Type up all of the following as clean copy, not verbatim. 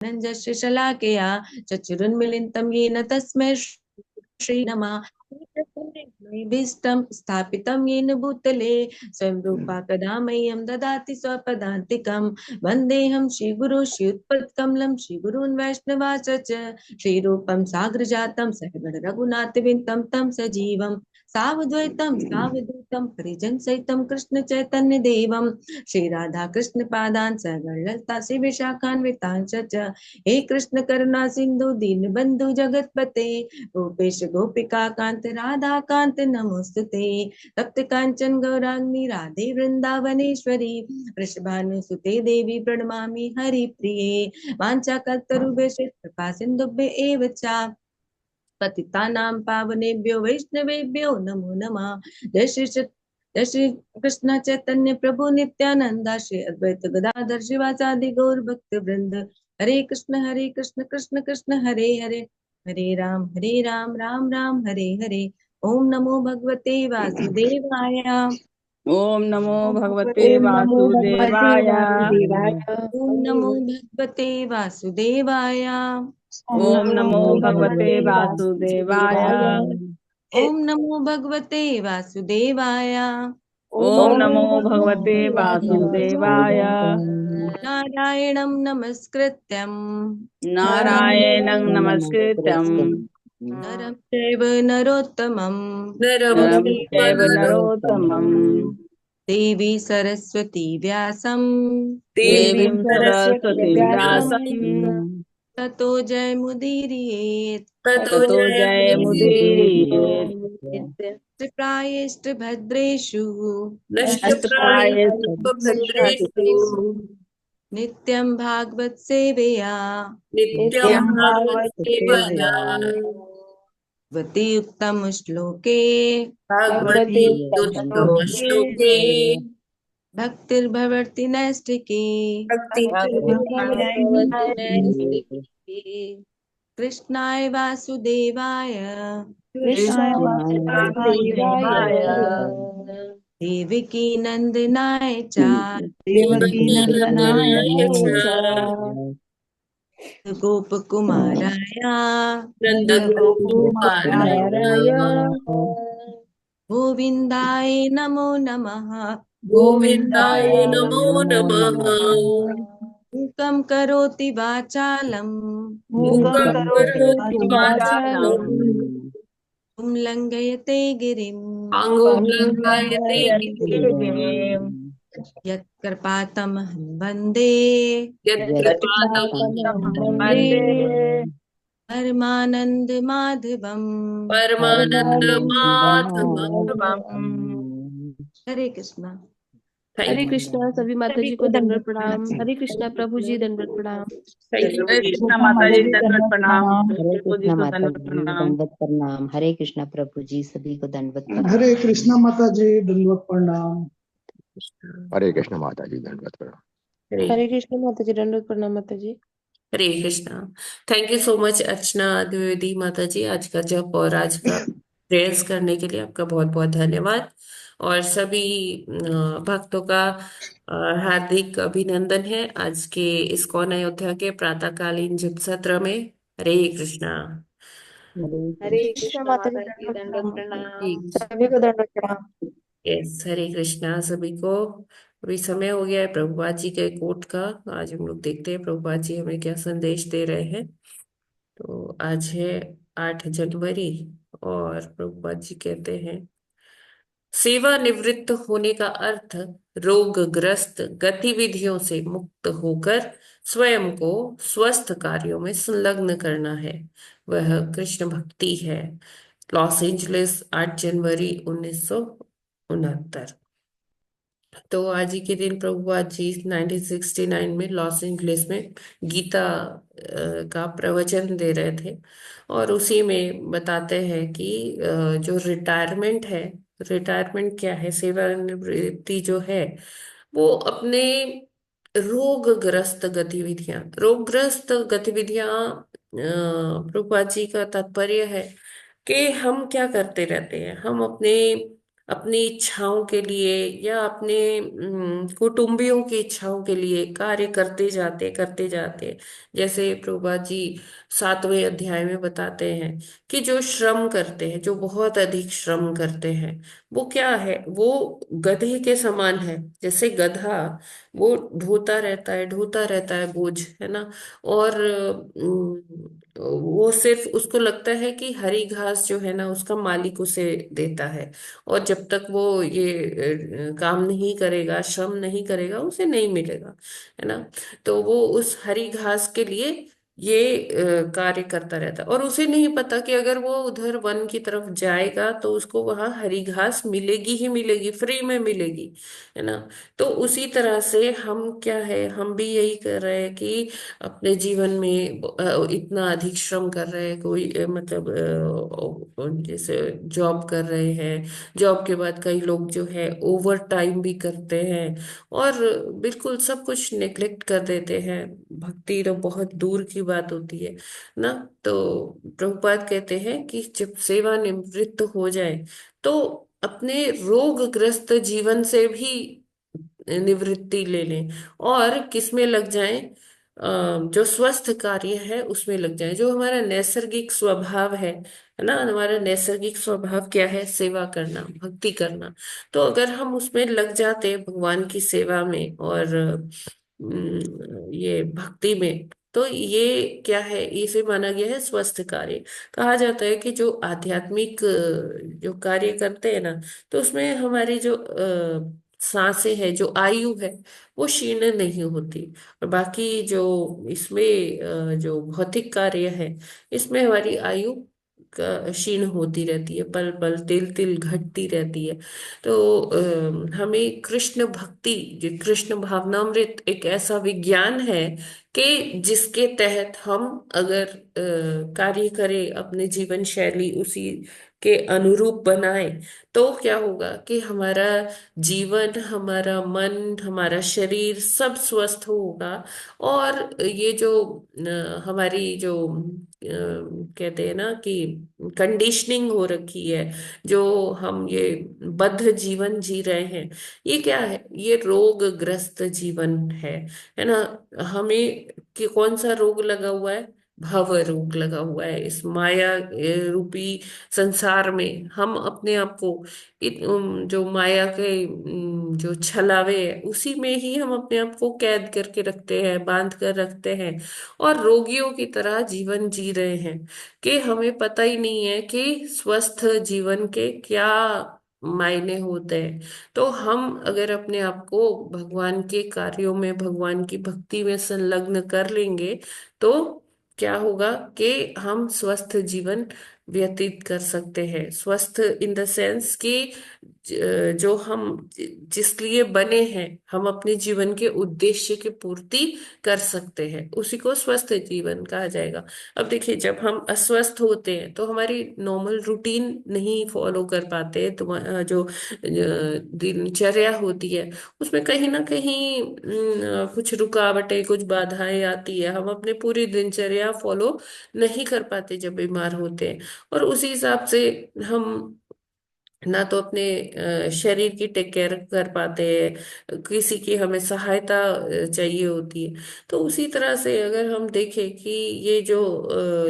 नञ्जस्य शलाकया चक्षुरुन्मीलितं येन तस्मै श्री नमः। भीष्टं स्थापितं येन भूतले स्वयं रूपा कदा मह्यं ददाति स्वपदान्तिकं। वन्देऽहं श्रीगुरो श्रीयुत्पत्कमलं श्रीगुरून् वैष्णवांश्च श्रीरूपं साग्रजातं सहगण रघुनाथविन्तं तं सजीवं सावद्वैतं सावधूतं परिजन सहितं कृष्ण चैतन्य देवं श्री राधा कृष्ण पादान् सहगण ललिता श्री विशाखान्वितांश्च हे कृष्ण करुणा सिंधु दीन बंधु जगतपते गोपेश गोपिका कांत राधा कांत नमोस्तुते। तप्त कांचन गौरांगी राधे वृंदावनेश्वरी वृषभानुसुते देवी प्रणमामि हरिप्रिये। वाञ्छाकल्पतरुभ्यश्च कृपा सिन्धुभ्य एव च पतितानां पावनेभ्यो वैष्णवेभ्यो नमो नमः। जय श्री कृष्ण चैतन्य प्रभु नित्यानंदा श्री अद्वैत गदाधर शिवाचादि गौर भक्त वृंद। हरे कृष्ण कृष्ण कृष्ण हरे हरे हरे राम राम राम हरे हरे। ओम नमो भगवते वासुदेवाय। ओम नमो भगवते ओम नमो भगवते वासुदेवाय। वासुदेवाय। ओम नमो भगवते वासुदेवाय। ओम नमो भगवते वासुदेवाय। ओम नमो भगवते वासुदेवाय। ओम नमो भगवते वासुदेवाय। नारायणं नमस्कृत्यं नारायणं नमस्कृत्यं नरं चैव नरोत्तमं नरं चैव नरोत्तमं देवी सरस्वती व्यासं देवीं सरस्वती सरस्वतीं व्यासं व्यासं ततो जयमुदीरयेत्। ततो जयमुदीरयेत्। प्रायेष्टभद्रेषु नष्टप्रायेषु नित्यं भागवत सेवया नित्यं भागवत सेवया भगवती उत्तम श्लोके भगवते श्लोके भक्तिर्भवति नैष्ठिकी भक्तिर्भवति कृष्णाय वासुदेवाय कृष्णाय वासुदेवाय देवकी नंदनाय च देवकी नंदनाय च गोपकुमाराय नन्दगोपकुमाराय गोविन्दाय नमो नमः। गोविन्दाय नमो नमः। मूकं करोति वाचालं मूकं करोति वाचालं लङ्घयते गिरिं पाङ्गुलङ्घयते गिरिं यत्कृपातमहं वन्दे यत्कृपातमहं वन्दे परमानन्द माधवम्। परमानन्दमाधवम्। हरे कृष्णा। हरे कृष्णा सभी माता जी को दंडवत प्रणाम। हरे कृष्णा प्रभु जी दंडवत प्रणाम। हरे कृष्ण माता जी दंडवत प्रणाम। हरे प्रभु जी कृष्णा को माता दंडवत जी प्रणाम। दंडवत प्रणाम। हरे कृष्णा प्रभु जी सभी को दंडवत प्रणाम। हरे कृष्णा माता जी दंडवत प्रणाम। हरे कृष्ण माता जी दंडवत प्रणाम। हरे कृष्णा माता जी दंडवत प्रणाम माता जी। Hare Krishna. Thank you so much Archana Dwivedi माता जी, आज का जप और आज का प्रेयर्स करने के लिए आपका बहुत बहुत धन्यवाद। और सभी भक्तों का हार्दिक अभिनंदन है आज के इस्कॉन अयोध्या के प्रातःकालीन जप सत्र में। हरे कृष्णा। हरे कृष्णा माता जी दंडवत प्रणाम। सभी को दंडवत प्रणाम। यस, हरे कृष्णा सभी को। अभी समय हो गया है प्रभुपाद जी के कोट का। आज हम लोग देखते हैं प्रभुपाद जी हमें क्या संदेश दे रहे हैं। तो आज है 8 जनवरी और प्रभुपाद जी कहते हैं, सेवानिवृत्त होने का अर्थ रोगग्रस्त गतिविधियों से मुक्त होकर स्वयं को स्वस्थ कार्यों में संलग्न करना है। वह कृष्ण भक्ति है। लॉस एंजलिस 8 जनवरी 1969। तो आज ही के दिन प्रभुपाद जी 1969 में लॉस एंजलिस में गीता का प्रवचन दे रहे थे। और उसी में बताते हैं कि जो रिटायरमेंट है, रिटायरमेंट क्या है, सेवानिवृत्ति जो है वो अपने रोगग्रस्त गतिविधियां प्रभुपाद जी का तात्पर्य है कि हम क्या करते रहते हैं। हम अपने अपनी इच्छाओं के लिए या अपने कुटुंबियों की इच्छाओं के लिए कार्य करते जाते, जैसे प्रभुपाद जी 7वें अध्याय में बताते हैं कि जो श्रम करते हैं, जो बहुत अधिक श्रम करते हैं, वो क्या है, वो गधे के समान है। जैसे गधा वो ढोता रहता है बोझ, है ना। और वो सिर्फ उसको लगता है कि हरी घास जो है ना उसका मालिक उसे देता है, और जब तक वो ये काम नहीं करेगा, श्रम नहीं करेगा, उसे नहीं मिलेगा, है ना। तो वो उस हरी घास के लिए ये कार्य करता रहता है, और उसे नहीं पता कि अगर वो उधर वन की तरफ जाएगा तो उसको वहां हरी घास मिलेगी ही मिलेगी, फ्री में मिलेगी, है ना। तो उसी तरह से हम क्या है, हम भी यही कर रहे हैं कि अपने जीवन में इतना अधिक श्रम कर रहे हैं। कोई मतलब जैसे जॉब कर रहे हैं, जॉब के बाद कई लोग जो है ओवर टाइम भी करते हैं, और बिल्कुल सब कुछ नेग्लेक्ट कर देते हैं। भक्ति तो बहुत दूर की बात होती है ना। तो प्रभुपाद कहते हैं कि जब सेवानिवृत्त हो जाए तो अपने रोगग्रस्त जीवन से भी निवृत्ति ले लें, और किसमें लग जाएं, जो स्वस्थ कार्य है उसमें लग जाएं, जो हमारा नैसर्गिक स्वभाव है ना। हमारा नैसर्गिक स्वभाव क्या है, सेवा करना, भक्ति करना। तो अगर हम उसमें लग जाते भगवान की सेवा में और ये भक्ति में, तो ये क्या है, इसे माना गया है स्वस्थ कार्य। कहा जाता है कि जो आध्यात्मिक जो कार्य करते हैं ना, तो उसमें हमारी जो सांसें है, जो आयु है, वो क्षीण नहीं होती। और बाकी जो इसमें जो भौतिक कार्य है, इसमें हमारी आयु क्षीण होती रहती है, पल पल तिल तिल घटती रहती है। तो हमें कृष्ण भक्ति, जो कृष्ण भावनामृत एक ऐसा विज्ञान है कि जिसके तहत हम अगर कार्य करें, अपने जीवन शैली उसी के अनुरूप बनाए, तो क्या होगा कि हमारा जीवन, हमारा मन, हमारा शरीर सब स्वस्थ होगा। और ये जो हमारी जो कहते हैं ना कि कंडीशनिंग हो रखी है, जो हम ये बद्ध जीवन जी रहे हैं, ये क्या है, ये रोगग्रस्त जीवन है ना। हमें कि कौन सा रोग लगा हुआ है, भव रोग लगा हुआ है। इस माया रूपी संसार में हम अपने आप को जो माया के जो छलावे है उसी में ही हम अपने आप को कैद करके रखते हैं, बांध कर रखते हैं, और रोगियों की तरह जीवन जी रहे हैं कि हमें पता ही नहीं है कि स्वस्थ जीवन के क्या मायने होते हैं। तो हम अगर अपने आप को भगवान के कार्यों में, भगवान की भक्ति में संलग्न कर लेंगे, तो क्या होगा कि हम स्वस्थ जीवन व्यतीत कर सकते हैं। स्वस्थ इन द सेंस कि जो हम जिस लिए बने हैं, हम अपने जीवन के उद्देश्य की पूर्ति कर सकते हैं, उसी को स्वस्थ जीवन कहा जाएगा। अब देखिए, जब हम अस्वस्थ होते हैं तो हमारी नॉर्मल रूटीन नहीं फॉलो कर पाते, तो जो दिनचर्या होती है उसमें कहीं ना कहीं कुछ रुकावटें, कुछ बाधाएं आती है, हम अपने पूरी दिनचर्या फॉलो नहीं कर पाते जब बीमार होते हैं। और उसी हिसाब से हम ना तो अपने शरीर की टेक केयर कर पाते हैं, किसी की हमें सहायता चाहिए होती है। तो उसी तरह से अगर हम देखें कि ये जो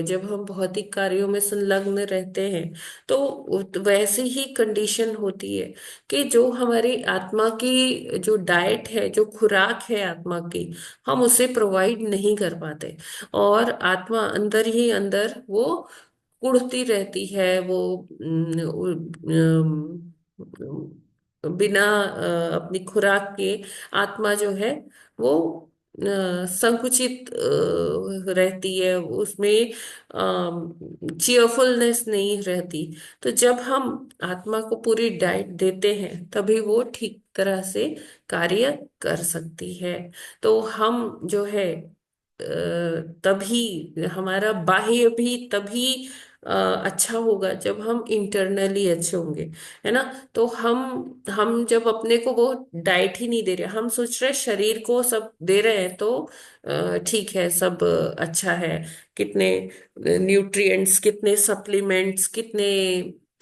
जब हम भौतिक कार्यों में संलग्न रहते हैं, तो वैसे ही कंडीशन होती है कि जो हमारी आत्मा की जो डाइट है, जो खुराक है आत्मा की, हम उसे प्रोवाइड नहीं कर पाते, और आत्मा अंदर ही अंदर वो उड़ती रहती है। वो बिना अपनी खुराक के आत्मा जो है वो संकुचित रहती है, उसमें चीयरफुलनेस नहीं रहती। तो जब हम आत्मा को पूरी डाइट देते हैं तभी वो ठीक तरह से कार्य कर सकती है। तो हम जो है तभी हमारा बाह्य भी तभी अच्छा होगा जब हम इंटरनली अच्छे होंगे, है ना। तो हम जब अपने को वो डाइट ही नहीं दे रहे, हम सोच रहे शरीर को सब दे रहे हैं तो ठीक है, सब अच्छा है, कितने न्यूट्रिएंट्स, कितने सप्लीमेंट्स, कितने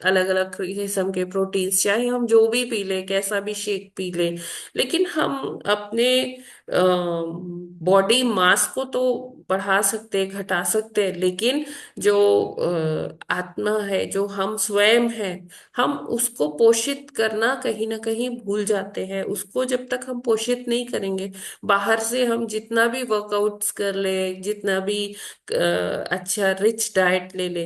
अलग अलग किस्म के प्रोटीन्स, चाहे हम जो भी पी लें, कैसा भी शेक पी लें, लेकिन हम अपने बॉडी मास को तो बढ़ा सकते हैं, घटा सकते हैं, लेकिन जो आत्मा है, जो हम स्वयं हैं, हम उसको पोषित करना कहीं ना कहीं भूल जाते हैं। उसको जब तक हम पोषित नहीं करेंगे, बाहर से हम जितना भी वर्कआउट्स कर ले, जितना भी अच्छा रिच डाइट ले ले,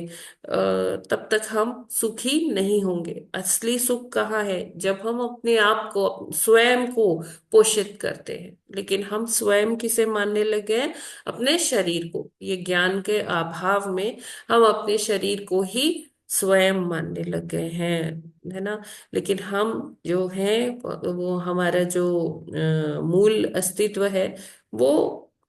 तब तक हम सुखी नहीं होंगे। असली सुख कहाँ है? जब हम अपने आप को, स्वयं को पोषित करते हैं। लेकिन हम स्वयं किसे मानने लगे हैं? अपने शरीर को। ये ज्ञान के अभाव में हम अपने शरीर को ही स्वयं मानने लग गए हैं, है ना। लेकिन हम जो हैं, वो हमारा जो मूल अस्तित्व है, वो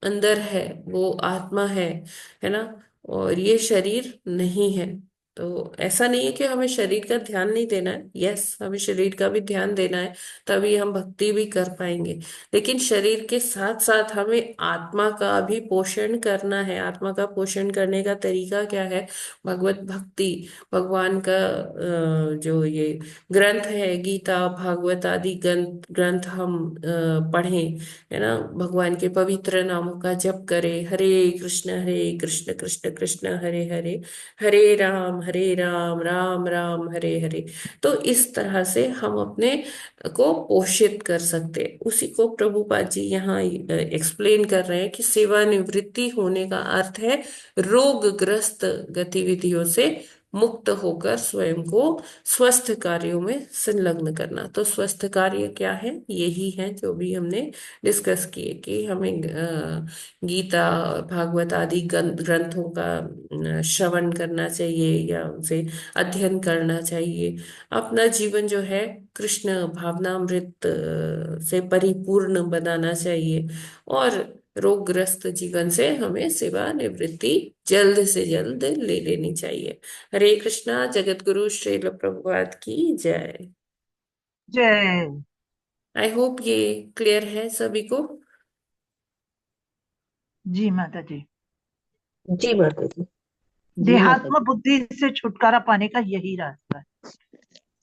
अंदर है, वो आत्मा है ना। और ये शरीर नहीं है। तो ऐसा नहीं है कि हमें शरीर का ध्यान नहीं देना है, यस, हमें शरीर का भी ध्यान देना है, तभी हम भक्ति भी कर पाएंगे। लेकिन शरीर के साथ साथ हमें आत्मा का भी पोषण करना है। आत्मा का पोषण करने का तरीका क्या है? भगवत भक्ति। भगवान का जो ये ग्रंथ है, गीता, भागवत आदि ग्रंथ ग्रंथ हम पढ़ें, है ना। भगवान के पवित्र नामों का जप करें। हरे कृष्ण कृष्ण कृष्ण हरे हरे, हरे राम राम राम हरे हरे। तो इस तरह से हम अपने को पोषित कर सकते हैं। उसी को प्रभुपाद जी यहाँ एक्सप्लेन कर रहे हैं कि सेवानिवृत्ति होने का अर्थ है रोगग्रस्त गतिविधियों से मुक्त होकर स्वयं को स्वस्थ कार्यों में संलग्न करना। तो स्वस्थ कार्य क्या है? यही है जो भी हमने डिस्कस किए, कि हमें गीता, भागवत आदि ग्रंथों का श्रवण करना चाहिए या उनसे अध्ययन करना चाहिए। अपना जीवन जो है कृष्ण भावनामृत से परिपूर्ण बनाना चाहिए। और रोगग्रस्त जीवन से हमें सेवानिवृत्ति जल्द से जल्द ले लेनी चाहिए। हरे कृष्णा। जगत गुरु श्रील प्रभुपाद की जय। जय। आई होप ये क्लियर है सभी को। जी माता जी। जी माता जी। जी माता देहात्म बुद्धि से छुटकारा पाने का यही रास्ता है।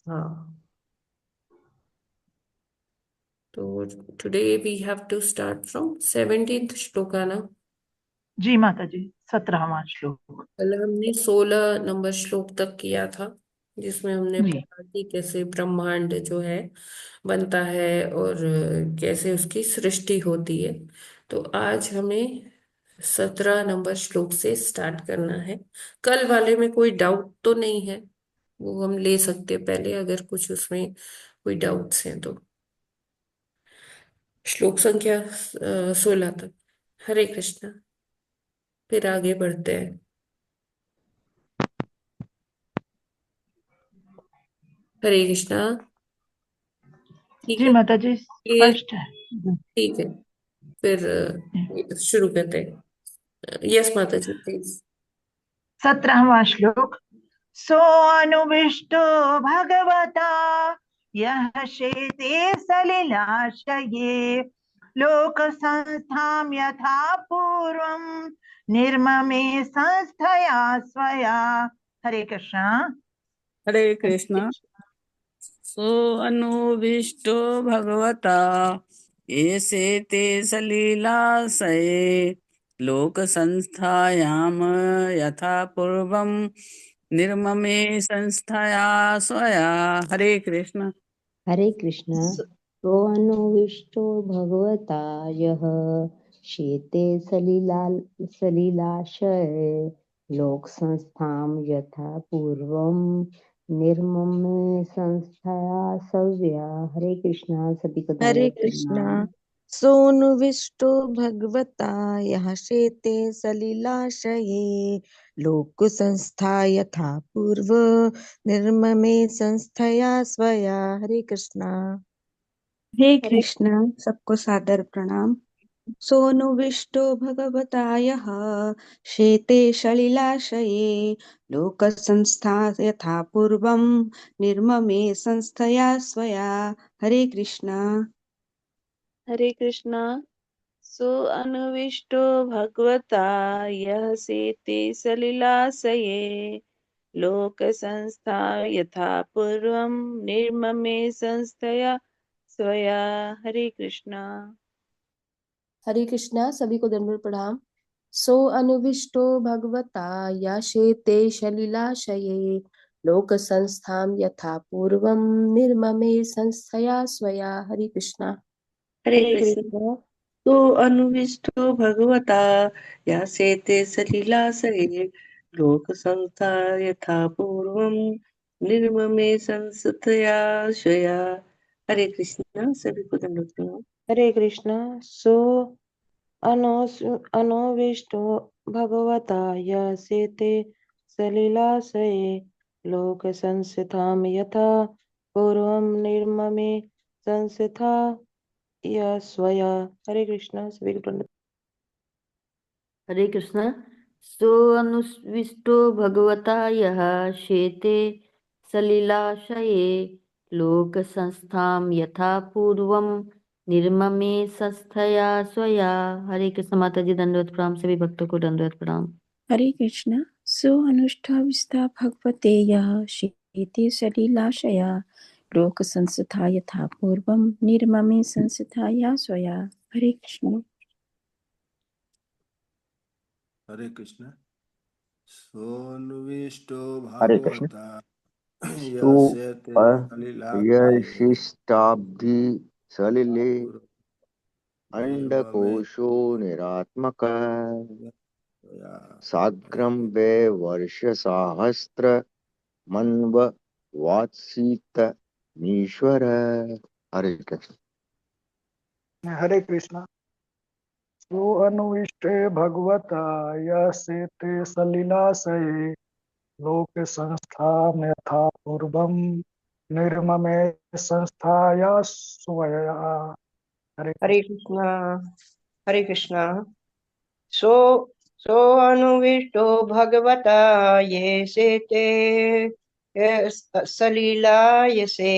हाँ, तो today we have to start from 17th shloka ना। जी माता जी, 17वां श्लोक। कल हमने 16 नंबर श्लोक तक किया था, जिसमें हमने जी पढ़ा कि कैसे ब्रह्मांड जो है बनता है और कैसे उसकी सृष्टि होती है। तो आज हमें 17 नंबर श्लोक से स्टार्ट करना है। कल वाले में कोई डाउट तो नहीं है? वो हम ले सकते हैं पहले, अगर कुछ उसमें कोई डाउट्स हैं तो। श्लोक संख्या 16 तक। हरे कृष्णा। फिर आगे बढ़ते हैं। हरे कृष्णा। ठीक जी है, माता जी, क्लियर? स्पष्ट है। ठीक है, फिर शुरू करते हैं। यस माता जी, प्लीज। 17वां श्लोक। सो अनुविष्टो भगवता यः शेते सलिलाशये लोक संस्थां यथा पूर्वं निर्ममे संस्थया स्वया। हरे कृष्णा। हरे कृष्ण। सो अनुविष्टो भगवता येसे ते सलीलासये लोक संस्थायाम यथा पूर्वम निर्ममे संस्थया स्वया। हरे कृष्ण। हरे कृष्ण। सोऽनुविष्टो भगवता यः शेते सलिलाशय लोक संस्थां यथा पूर्वं निर्ममे संस्थया सव्या। हरे कृष्णा। सभी को हरे दंडवत कृष्णा। प्रणाम। सोऽनुविष्टो भगवता यः शेते सलिलाशये लोक संस्था यथा पूर्व निर्ममे संस्थया स्वया। हरे कृष्णा। हे कृष्ण, सबको सादर प्रणाम। सोऽनुविष्टो भगवता यः शेते सलिलाशये लोकसंस्था यथा पूर्वं निर्ममे संस्थया स्वया। हरे कृष्णा। हरे कृष्णा। सो अनुविष्टो भगवता यः सेते सलिलासये लोक संस्था यथा पूर्वम निर्ममे संस्थया स्वया। हरे कृष्णा। हरे कृष्णा, सभी को दंडवत प्रणाम। सो अनुविष्टो भगवता याशेते सलिलाशये लोक संस्थाम यथा पूर्वम निर्ममे संस्थया स्वया। हरे कृष्णा। हरे हरे कृष्ण। कृष्ण। तो अनुविष्टो भगवता यासेते सलिलासये लोक संस्था यथा पूर्वम निर्ममे संस्थया स्वया। हरे कृष्ण, सभी को दंडवत प्रणाम। हरे कृष्णा। सो अनोविष्टो भगवता यसेते सलिलासये लोक संस्थाम यथा पूर्वम निर्ममे संस्था या स्वया। हरे कृष्णा, सभी को दंडवत। हरे कृष्ण। सो अनुविष्टो भगवता यः शेते सलिलाशये लोक संस्थाम यथा पूर्वम निर्ममे संस्थया स्वया। हरे कृष्ण माता जी, दंडवत प्रणाम। सभी भक्तों को दंडवत प्रणाम। हरे कृष्ण। सो अनुष्ठाविस्ता भगवते यः शेते सलिलाशया लोक संस्था यथा पूर्वम निर्ममे संस्थाया स्वया। हरे कृष्ण। हरे कृष्ण। सोन्विष्टो हरे कृष्ण। भगवता यस्यते सलिलाशये सुपर्यशिष्टाब्धि सलिले निर्ममे अंडकोशो निरात्मक हरे साग्रम कृष्ण। वे वर्ष सहस्त्र मन्व वात्सीत नीश्वर। हरे कृष्ण। हरे कृष्णा। सो अनुविष्टे भगवता यसेते सलिलासये लोक संस्था यथा पूर्वम निर्ममे संस्थाया स्वया। हरे हरे कृष्ण। कृष्णा। हरे कृष्णा। सो सो अनुविष्टो भगवता ये सेते सलीलायसे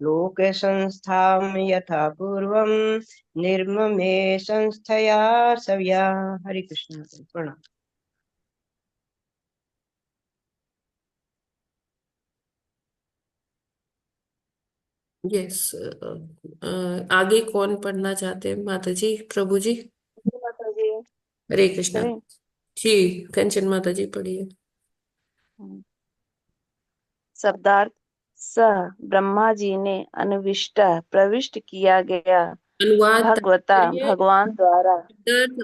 लोक संस्थाम यथा पूर्वम निर्ममे संस्थया सव्या। हरे कृष्णा। प्रणाम। यस। आगे कौन पढ़ना चाहते हैं माता जी, प्रभु जी? माता जी हरे कृष्णा। करें। जी, कंचन माता जी पढ़िए। शब्दार्थ। स ब्रह्मा जी ने अनुविष्ट प्रविष्ट किया गया अनुवाद भगवता तात्पर्य, भगवान द्वारा।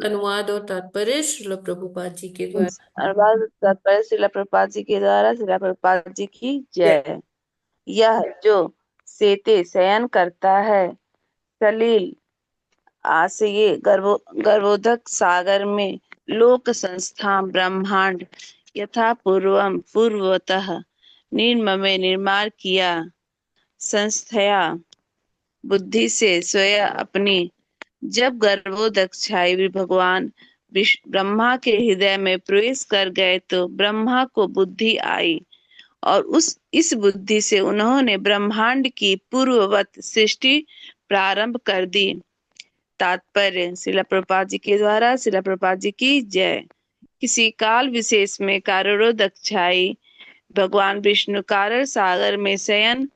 अनुवाद और तात्पर्य श्रील प्रभुपाद जी के द्वारा। अनुवाद तात्पर्य शिला प्रभुपाद जी के द्वारा। शिला प्रभुपाद जी की जय। जय। यह जो सेते शयन करता है सलील आशये गर्भोदक सागर में लोक संस्था ब्रह्मांड यथा पूर्वम पूर्वतः निर्ममे निर्माण किया संस्थया बुद्धि से स्वयं अपनी। जब गर्भोदक्षाई भगवान ब्रह्मा के हृदय में प्रवेश कर गए तो ब्रह्मा को बुद्धि आई और इस बुद्धि से उन्होंने ब्रह्मांड की पूर्ववत सृष्टि प्रारंभ कर दी। तात्पर्य शिला प्रभुपाद जी के द्वारा। शिला प्रभुपाद जी की जय। किसी काल विशेष में कारणोदक्षाई भगवान विष्णु कारण सागर में शयन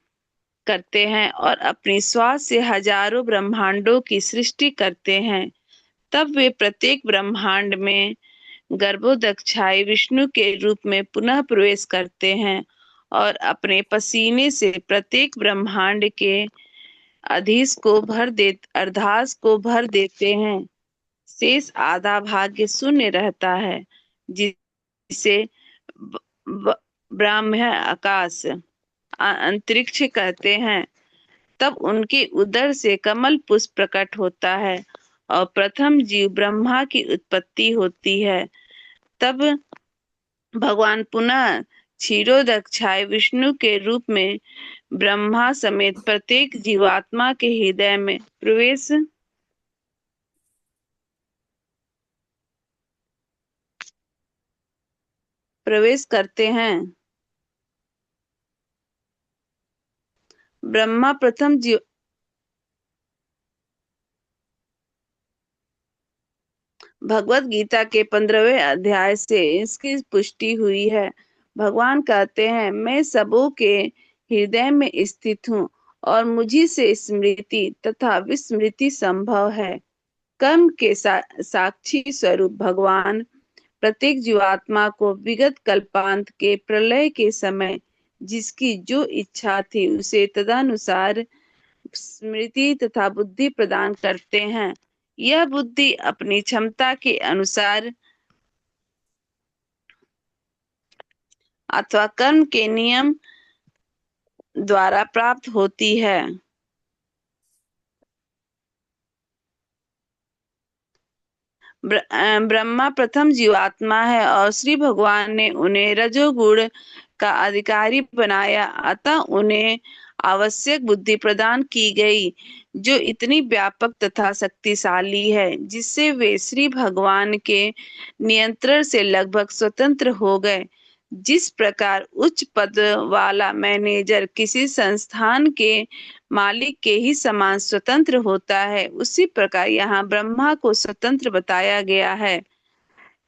करते हैं और अपनी श्वास से हजारों ब्रह्मांडों की सृष्टि करते हैं। तब वे प्रत्येक ब्रह्मांड में गर्भोदक्षाई विष्णु के रूप में पुनः प्रवेश करते हैं और अपने पसीने से प्रत्येक ब्रह्मांड के अर्धास को भर देते हैं। शेष आधा भाग्य शून्य रहता है जिसे ब्राह्म्य आकाश अंतरिक्ष कहते हैं। तब उनके उदर से कमल पुष्प प्रकट होता है और प्रथम जीव ब्रह्मा की उत्पत्ति होती है। तब भगवान पुनः क्षीरोदक्षाय विष्णु के रूप में ब्रह्मा समेत प्रत्येक जीवात्मा के हृदय में प्रवेश करते हैं। ब्रह्मा प्रथम जीव भगवत गीता के 15वें अध्याय से इसकी पुष्टि हुई है। भगवान कहते हैं, मैं सबों के हृदय में स्थित हूँ और मुझी से स्मृति तथा विस्मृति संभव है। कर्म के साक्षी स्वरूप भगवान प्रत्येक जीवात्मा को विगत कल्पांत के प्रलय के समय जिसकी जो इच्छा थी उसे तदनुसार स्मृति तथा बुद्धि प्रदान करते हैं। यह बुद्धि अपनी क्षमता के अनुसार अथवा कर्म के नियम द्वारा प्राप्त होती है। ब्रह्मा प्रथम जीवात्मा है और श्री भगवान ने उन्हें रजोगुण का अधिकारी बनाया, अतः उन्हें आवश्यक बुद्धि प्रदान की गई जो इतनी व्यापक तथा शक्तिशाली है, जिससे वे श्री भगवान के नियंत्रण से लगभग स्वतंत्र हो गए। जिस प्रकार उच्च पद वाला मैनेजर किसी संस्थान के मालिक के ही समान स्वतंत्र होता है, उसी प्रकार यहाँ ब्रह्मा को स्वतंत्र बताया गया है,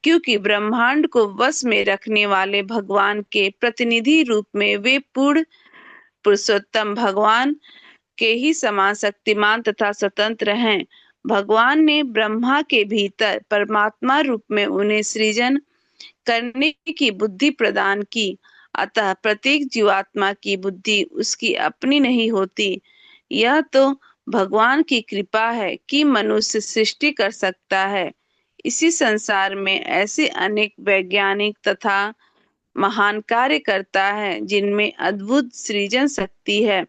क्योंकि ब्रह्मांड को वश में रखने वाले भगवान के प्रतिनिधि रूप में वे पूर्ण पुरुषोत्तम भगवान के ही समान शक्तिमान तथा स्वतंत्र हैं। भगवान ने ब्रह्मा के भीतर परमात्मा रूप में उन्हें सृजन करने की बुद्धि प्रदान की, अतः प्रत्येक जीवात्मा की बुद्धि उसकी अपनी नहीं होती। यह तो भगवान की कृपा है कि मनुष्य सृष्टि कर सकता है। इसी संसार में ऐसे अनेक वैज्ञानिक तथा महान कार्य करता है जिनमें अद्भुत सृजन शक्ति है,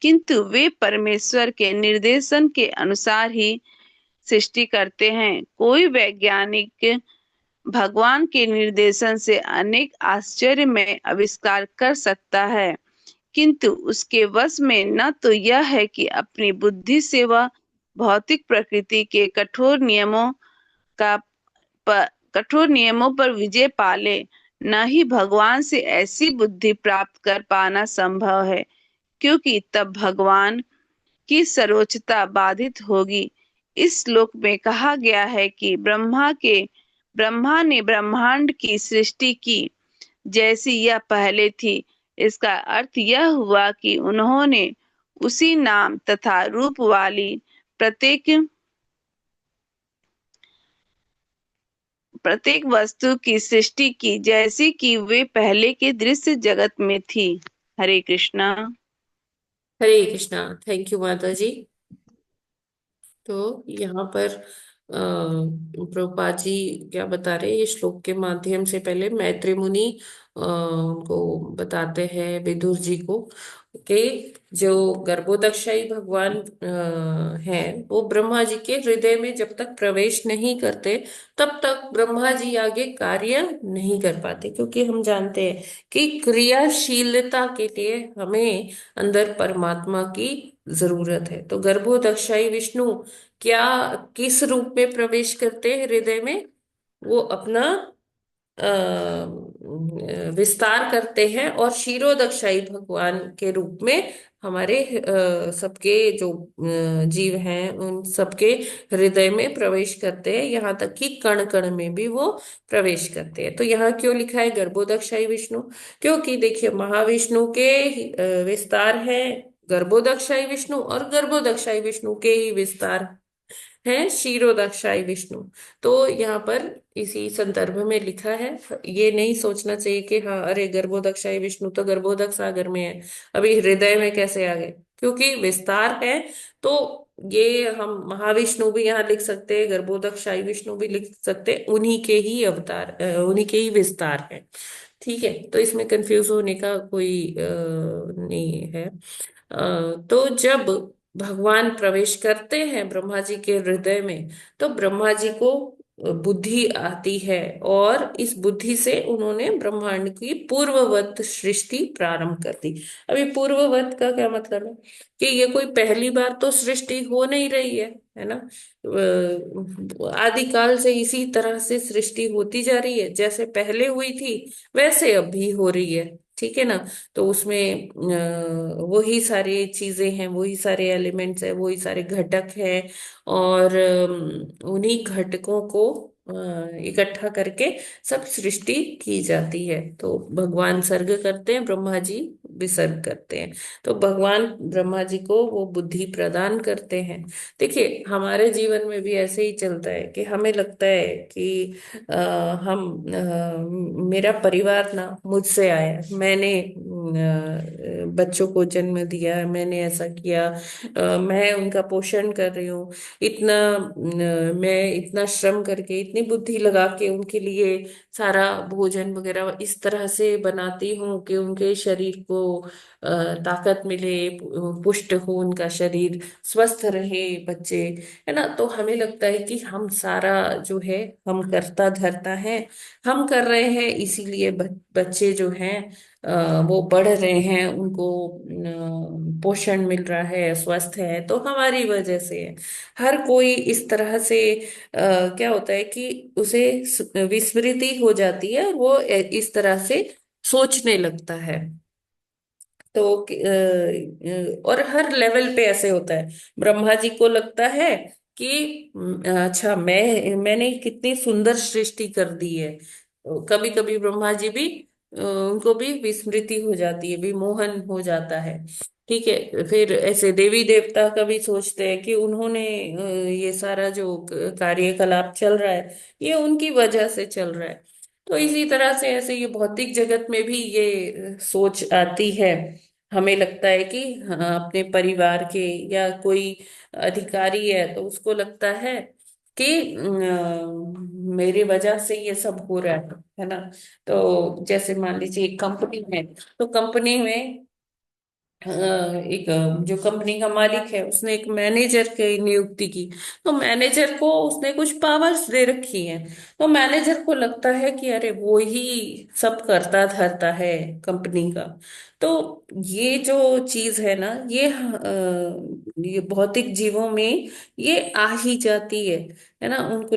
किंतु वे परमेश्वर के निर्देशन के अनुसार ही सृष्टि करते हैं। कोई वैज्ञानिक भगवान के निर्देशन से अनेक आश्चर्यमय आविष्कार कर सकता है, किंतु उसके वश में न तो यह है कि अपनी बुद्धि से वह भौतिक प्रकृति के कठोर नियमों पर विजय पाले, न ही भगवान से ऐसी बुद्धि प्राप्त कर पाना संभव है, क्योंकि तब भगवान की सर्वोच्चता बाधित होगी। इस श्लोक में कहा गया है कि ब्रह्मा ने ब्रह्मांड की सृष्टि की जैसी यह पहले थी। इसका अर्थ यह हुआ कि उन्होंने उसी नाम तथा रूप वाली प्रत्येक वस्तु की सृष्टि की जैसी कि वे पहले के दृश्य जगत में थी। हरे कृष्णा। हरे कृष्णा। थैंक यू माता जी। तो यहाँ पर प्रभुपाद जी क्या बता रहे हैं, ये श्लोक के माध्यम से पहले मैत्री मुनि उनको बताते हैं विदुर जी को कि जो गर्भोदकशाही भगवान हैं वो ब्रह्मा जी के हृदय में जब तक प्रवेश नहीं करते तब तक ब्रह्मा जी आगे कार्य नहीं कर पाते, क्योंकि हम जानते हैं कि क्रियाशीलता के लिए हमें अंदर परमात्मा की जरूरत है। तो गर्भोदकशाही विष्णु क्या किस रूप में प्रवेश करते हैं हृदय में? वो अपना विस्तार करते हैं और क्षीरोदकशाही भगवान के रूप में हमारे सबके जो जीव हैं उन सबके हृदय में प्रवेश करते हैं, यहाँ तक कि कण कण में भी वो प्रवेश करते हैं। तो यहाँ क्यों लिखा है गर्भोदकशाही विष्णु? क्योंकि देखिए महाविष्णु के विस्तार है गर्भोदकशाही विष्णु और गर्भोदकशाही विष्णु के ही विस्तार है क्षीरोदकशाही विष्णु। तो यहाँ पर इसी संदर्भ में लिखा है। ये नहीं सोचना चाहिए कि हाँ अरे गर्भोदकशाही विष्णु तो गर्भोदक सागर में है, अभी हृदय में कैसे आ गए, क्योंकि विस्तार है। तो ये हम महाविष्णु भी यहाँ लिख सकते हैं, गर्भोदकशाही विष्णु भी लिख सकते हैं, उन्हीं के ही अवतार उन्हीं के ही विस्तार है। ठीक है, तो इसमें कंफ्यूज होने का कोई नहीं है। तो जब भगवान प्रवेश करते हैं ब्रह्मा जी के हृदय में तो ब्रह्मा जी को बुद्धि आती है और इस बुद्धि से उन्होंने ब्रह्मांड की पूर्ववत सृष्टि प्रारंभ कर दी। अभी पूर्ववत का क्या मतलब है कि ये कोई पहली बार तो सृष्टि हो नहीं रही है ना। आदिकाल से इसी तरह से सृष्टि होती जा रही है, जैसे पहले हुई थी वैसे अब भी हो रही है। ठीक है ना। तो उसमें वही सारी चीजें हैं, वही सारे एलिमेंट्स हैं, वही सारे घटक हैं और उन्हीं घटकों को इकट्ठा करके सब सृष्टि की जाती है। तो भगवान सर्ग करते हैं, ब्रह्मा जी विसर्ग करते हैं। तो भगवान ब्रह्मा जी को वो बुद्धि प्रदान करते हैं। देखिए हमारे जीवन में भी ऐसे ही चलता है कि हमें लगता है कि मेरा परिवार ना मुझसे आया है। मैंने बच्चों को जन्म दिया, मैंने ऐसा किया, मैं उनका पोषण कर रही हूँ, इतना मैं इतना श्रम करके इतनी बुद्धि लगा के उनके लिए सारा भोजन वगैरह इस तरह से बनाती हूँ कि उनके शरीर को ताकत मिले, पुष्ट हो उनका शरीर, स्वस्थ रहे बच्चे, है ना। तो हमें लगता है कि हम सारा जो है हम करता धरता है, हम कर रहे हैं, इसीलिए बच्चे जो हैं वो बढ़ रहे हैं, उनको पोषण मिल रहा है, स्वस्थ है, तो हमारी वजह से है। हर कोई इस तरह से क्या होता है कि उसे विस्मृति हो जाती है और वो इस तरह से सोचने लगता है। तो और हर लेवल पे ऐसे होता है। ब्रह्मा जी को लगता है कि अच्छा मैंने कितनी सुंदर सृष्टि कर दी है। कभी कभी ब्रह्मा जी भी उनको भी विस्मृति हो जाती है, विमोहन हो जाता है। ठीक है, फिर ऐसे देवी देवता का भी सोचते हैं कि उन्होंने ये सारा जो कार्यकलाप चल रहा है ये उनकी वजह से चल रहा है। तो इसी तरह से ऐसे ये भौतिक जगत में भी ये सोच आती है। हमें लगता है कि हाँ, अपने परिवार के या कोई अधिकारी है तो उसको लगता है कि मेरी वजह से ये सब हो रहा है ना। तो जैसे मान लीजिए एक कंपनी है, तो कंपनी में एक जो कंपनी का मालिक है उसने एक मैनेजर की नियुक्ति की। तो मैनेजर को उसने कुछ पावर्स दे रखी हैं। तो मैनेजर को लगता है कि अरे वो ही सब करता धरता है कंपनी का। तो ये जो चीज है ना, ये भौतिक जीवों में ये आ ही जाती है ना। उनको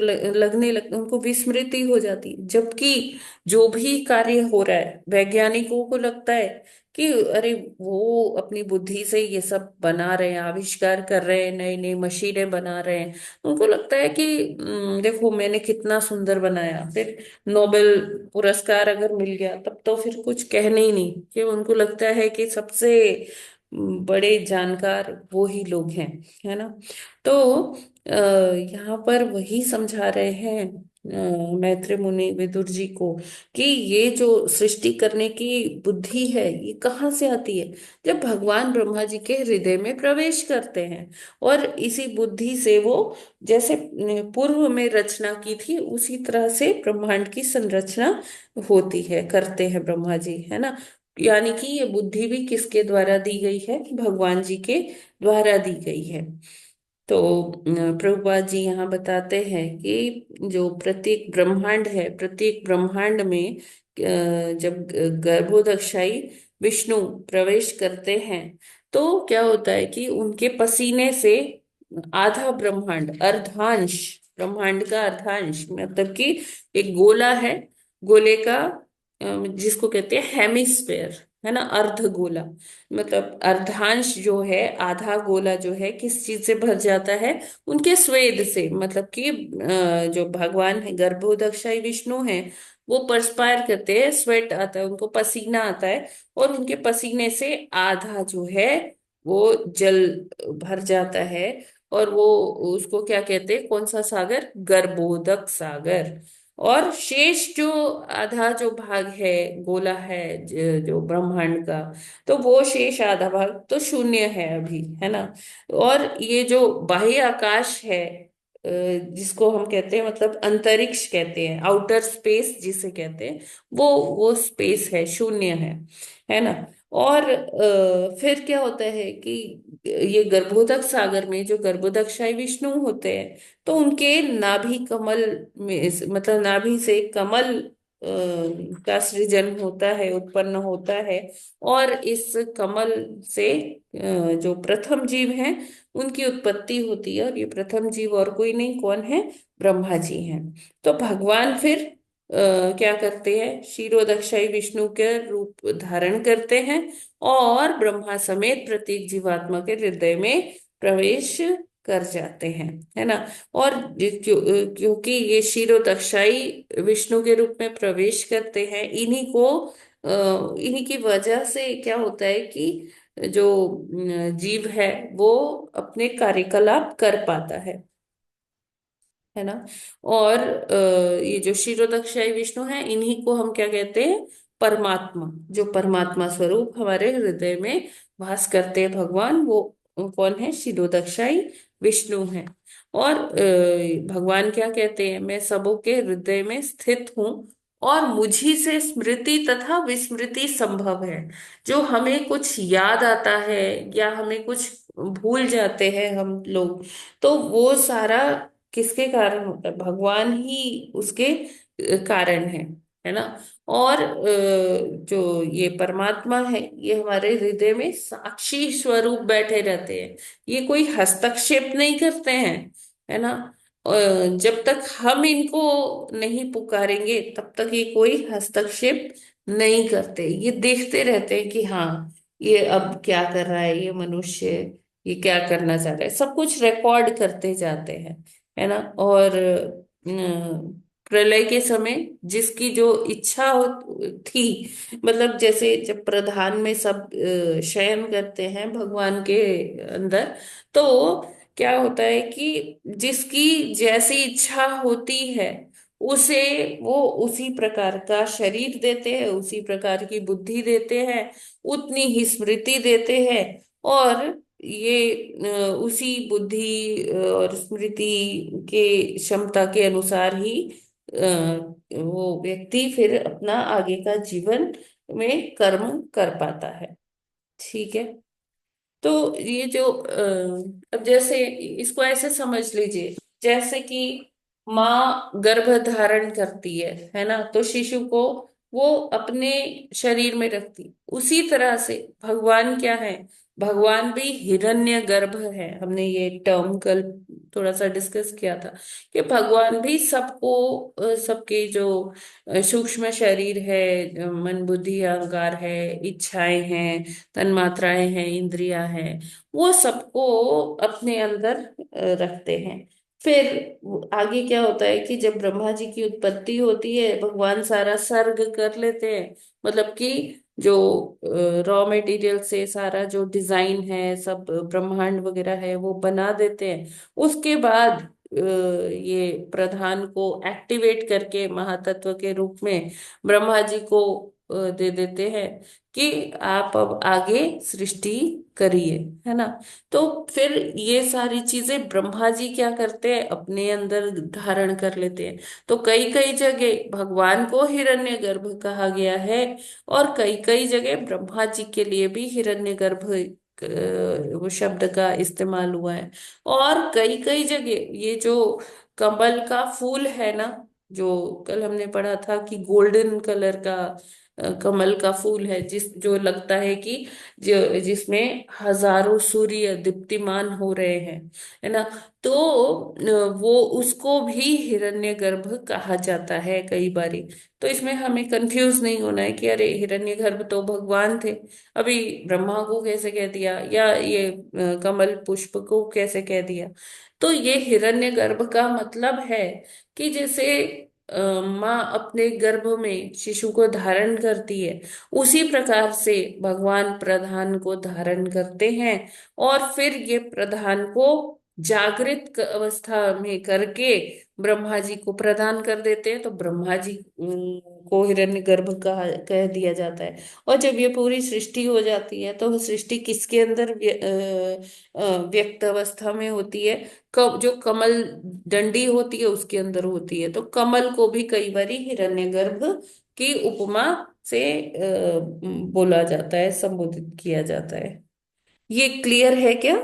उनको विस्मृति हो जाती है, जबकि जो भी कार्य हो रहा है वैज्ञानिकों को लगता है कि अरे वो अपनी बुद्धि से ये सब बना रहे हैं, आविष्कार कर रहे हैं, नई नई मशीनें बना रहे हैं। उनको लगता है कि देखो मैंने कितना सुंदर बनाया। फिर नोबेल पुरस्कार अगर मिल गया तब तो फिर कुछ कहने ही नहीं, कि उनको लगता है कि सबसे बड़े जानकार वो ही लोग हैं, है ना। तो यहाँ पर वही समझा रहे हैं मैत्री मुनि विदुर जी को कि ये जो सृष्टि करने की बुद्धि है ये कहाँ से आती है। जब भगवान ब्रह्मा जी के हृदय में प्रवेश करते हैं और इसी बुद्धि से वो जैसे पूर्व में रचना की थी उसी तरह से ब्रह्मांड की संरचना होती है, करते हैं ब्रह्मा जी, है ना। यानी कि ये बुद्धि भी किसके द्वारा दी गई है, भगवान जी के द्वारा दी गई है। तो प्रभुपाद जी यहाँ बताते हैं कि जो प्रत्येक ब्रह्मांड है, प्रत्येक ब्रह्मांड में जब गर्भोदक्षाई विष्णु प्रवेश करते हैं तो क्या होता है कि उनके पसीने से आधा ब्रह्मांड, अर्धांश, ब्रह्मांड का अर्धांश मतलब कि एक गोला है, गोले का जिसको कहते हैं हेमिस्फेयर, है ना, अर्ध गोला, मतलब अर्धांश जो है, आधा गोला जो है किस चीज से भर जाता है, उनके स्वेद से। मतलब कि जो भगवान है गर्भोदक्षाई विष्णु है वो परस्पायर करते हैं, स्वेट आता है, उनको पसीना आता है, और उनके पसीने से आधा जो है वो जल भर जाता है। और वो उसको क्या कहते हैं, कौन सा सागर, गर्भोदक सागर। और शेष जो आधा जो भाग है, गोला है जो ब्रह्मांड का, तो वो शेष आधा भाग तो शून्य है अभी, है ना। और ये जो बाह्य आकाश है जिसको हम कहते हैं, मतलब अंतरिक्ष कहते हैं, आउटर स्पेस जिसे कहते हैं, वो स्पेस है, शून्य है ना। और फिर क्या होता है कि ये गर्भोदक सागर में जो गर्भोदक्षाई विष्णु होते हैं तो उनके नाभि कमल में, मतलब नाभि से कमल का सृजन होता है, उत्पन्न होता है। और इस कमल से जो प्रथम जीव हैं उनकी उत्पत्ति होती है। और ये प्रथम जीव और कोई नहीं, कौन है, ब्रह्मा जी हैं। तो भगवान फिर क्या करते हैं, क्षीरोदक्षाई विष्णु के रूप धारण करते हैं और ब्रह्मा समेत प्रत्येक जीवात्मा के हृदय में प्रवेश कर जाते हैं, है ना। और क्योंकि ये क्षीरोदक्षाई विष्णु के रूप में प्रवेश करते हैं, इन्हीं की वजह से क्या होता है कि जो जीव है वो अपने कार्यकलाप कर पाता है ना। और ये जो क्षीरोदक्षाई विष्णु है, इन्हीं को हम क्या कहते हैं, परमात्मा। जो परमात्मा स्वरूप हमारे हृदय में वास करते हैं भगवान, वो कौन है, क्षीरोदक्षाई विष्णु है। और भगवान क्या कहते हैं, मैं सबों के हृदय में स्थित हूँ और मुझी से स्मृति तथा विस्मृति संभव है। जो हमें कुछ याद आता है या हमें कुछ भूल जाते हैं हम लोग, तो वो सारा किसके कारण होता है, भगवान ही उसके कारण है ना। और जो ये परमात्मा है, ये हमारे हृदय में साक्षी स्वरूप बैठे रहते हैं। ये कोई हस्तक्षेप नहीं करते हैं, है ना। जब तक हम इनको नहीं पुकारेंगे तब तक ये कोई हस्तक्षेप नहीं करते। ये देखते रहते हैं कि हाँ, ये अब क्या कर रहा है ये मनुष्य, ये क्या करना चाह रहा है, सब कुछ रिकॉर्ड करते जाते हैं, है ना। और प्रलय के समय जिसकी जो इच्छा थी, मतलब जैसे जब प्रधान में सब शयन करते हैं भगवान के अंदर, तो क्या होता है कि जिसकी जैसी इच्छा होती है उसे वो उसी प्रकार का शरीर देते हैं, उसी प्रकार की बुद्धि देते हैं, उतनी ही स्मृति देते हैं। और ये उसी बुद्धि और स्मृति के क्षमता के अनुसार ही वो व्यक्ति फिर अपना आगे का जीवन में कर्म कर पाता है। ठीक है। तो ये जो अब जैसे इसको ऐसे समझ लीजिए, जैसे कि माँ गर्भ धारण करती है ना, तो शिशु को वो अपने शरीर में रखती, उसी तरह से भगवान क्या है, भगवान भी हिरण्य गर्भ है। हमने ये टर्म कल थोड़ा सा डिस्कस किया था कि भगवान भी सबको सबके जो सूक्ष्म शरीर है, मन बुद्धि अहंकार है, इच्छाएं हैं, तन्मात्राएं हैं, इंद्रियां हैं, वो सबको अपने अंदर रखते हैं। फिर आगे क्या होता है कि जब ब्रह्मा जी की उत्पत्ति होती है, भगवान सारा सर्ग कर लेते हैं, मतलब कि जो रॉ मटेरियल से सारा जो डिजाइन है, सब ब्रह्मांड वगैरह है वो बना देते हैं। उसके बाद ये प्रधान को एक्टिवेट करके महातत्व के रूप में ब्रह्मा जी को दे देते हैं कि आप अब आगे सृष्टि करिए, है ना। तो फिर ये सारी चीजें ब्रह्मा जी क्या करते हैं, अपने अंदर धारण कर लेते हैं। तो कई कई जगह भगवान को हिरण्यगर्भ कहा गया है, और कई कई जगह ब्रह्मा जी के लिए भी हिरण्यगर्भ वो शब्द का इस्तेमाल हुआ है। और कई कई जगह ये जो कमल का फूल है ना, जो कल हमने पढ़ा था कि गोल्डन कलर का कमल का फूल है, जो लगता है कि जिसमें हजारों सूर्य दीप्तिमान हो रहे हैं, है ना। तो वो उसको भी हिरण्यगर्भ कहा जाता है कई बारी। तो इसमें हमें कंफ्यूज नहीं होना है कि अरे हिरण्यगर्भ तो भगवान थे, अभी ब्रह्मा को कैसे कह दिया, या ये कमल पुष्प को कैसे कह दिया। तो ये हिरण्यगर्भ का मतलब है कि जैसे माँ अपने गर्भ में शिशु को धारण करती है, उसी प्रकार से भगवान प्रधान को धारण करते हैं। और फिर ये प्रधान को जागृत अवस्था में करके ब्रह्मा जी को प्रदान कर देते हैं। तो ब्रह्मा जी को हिरण्यगर्भ कह दिया जाता है। और जब ये पूरी सृष्टि हो जाती है, तो सृष्टि किसके अंदर व्यक्त अवस्था में होती है, जो कमल डंडी होती है उसके अंदर होती है। तो कमल को भी कई बारी हिरण्यगर्भ की उपमा से बोला जाता है, संबोधित किया जाता है। ये क्लियर है क्या?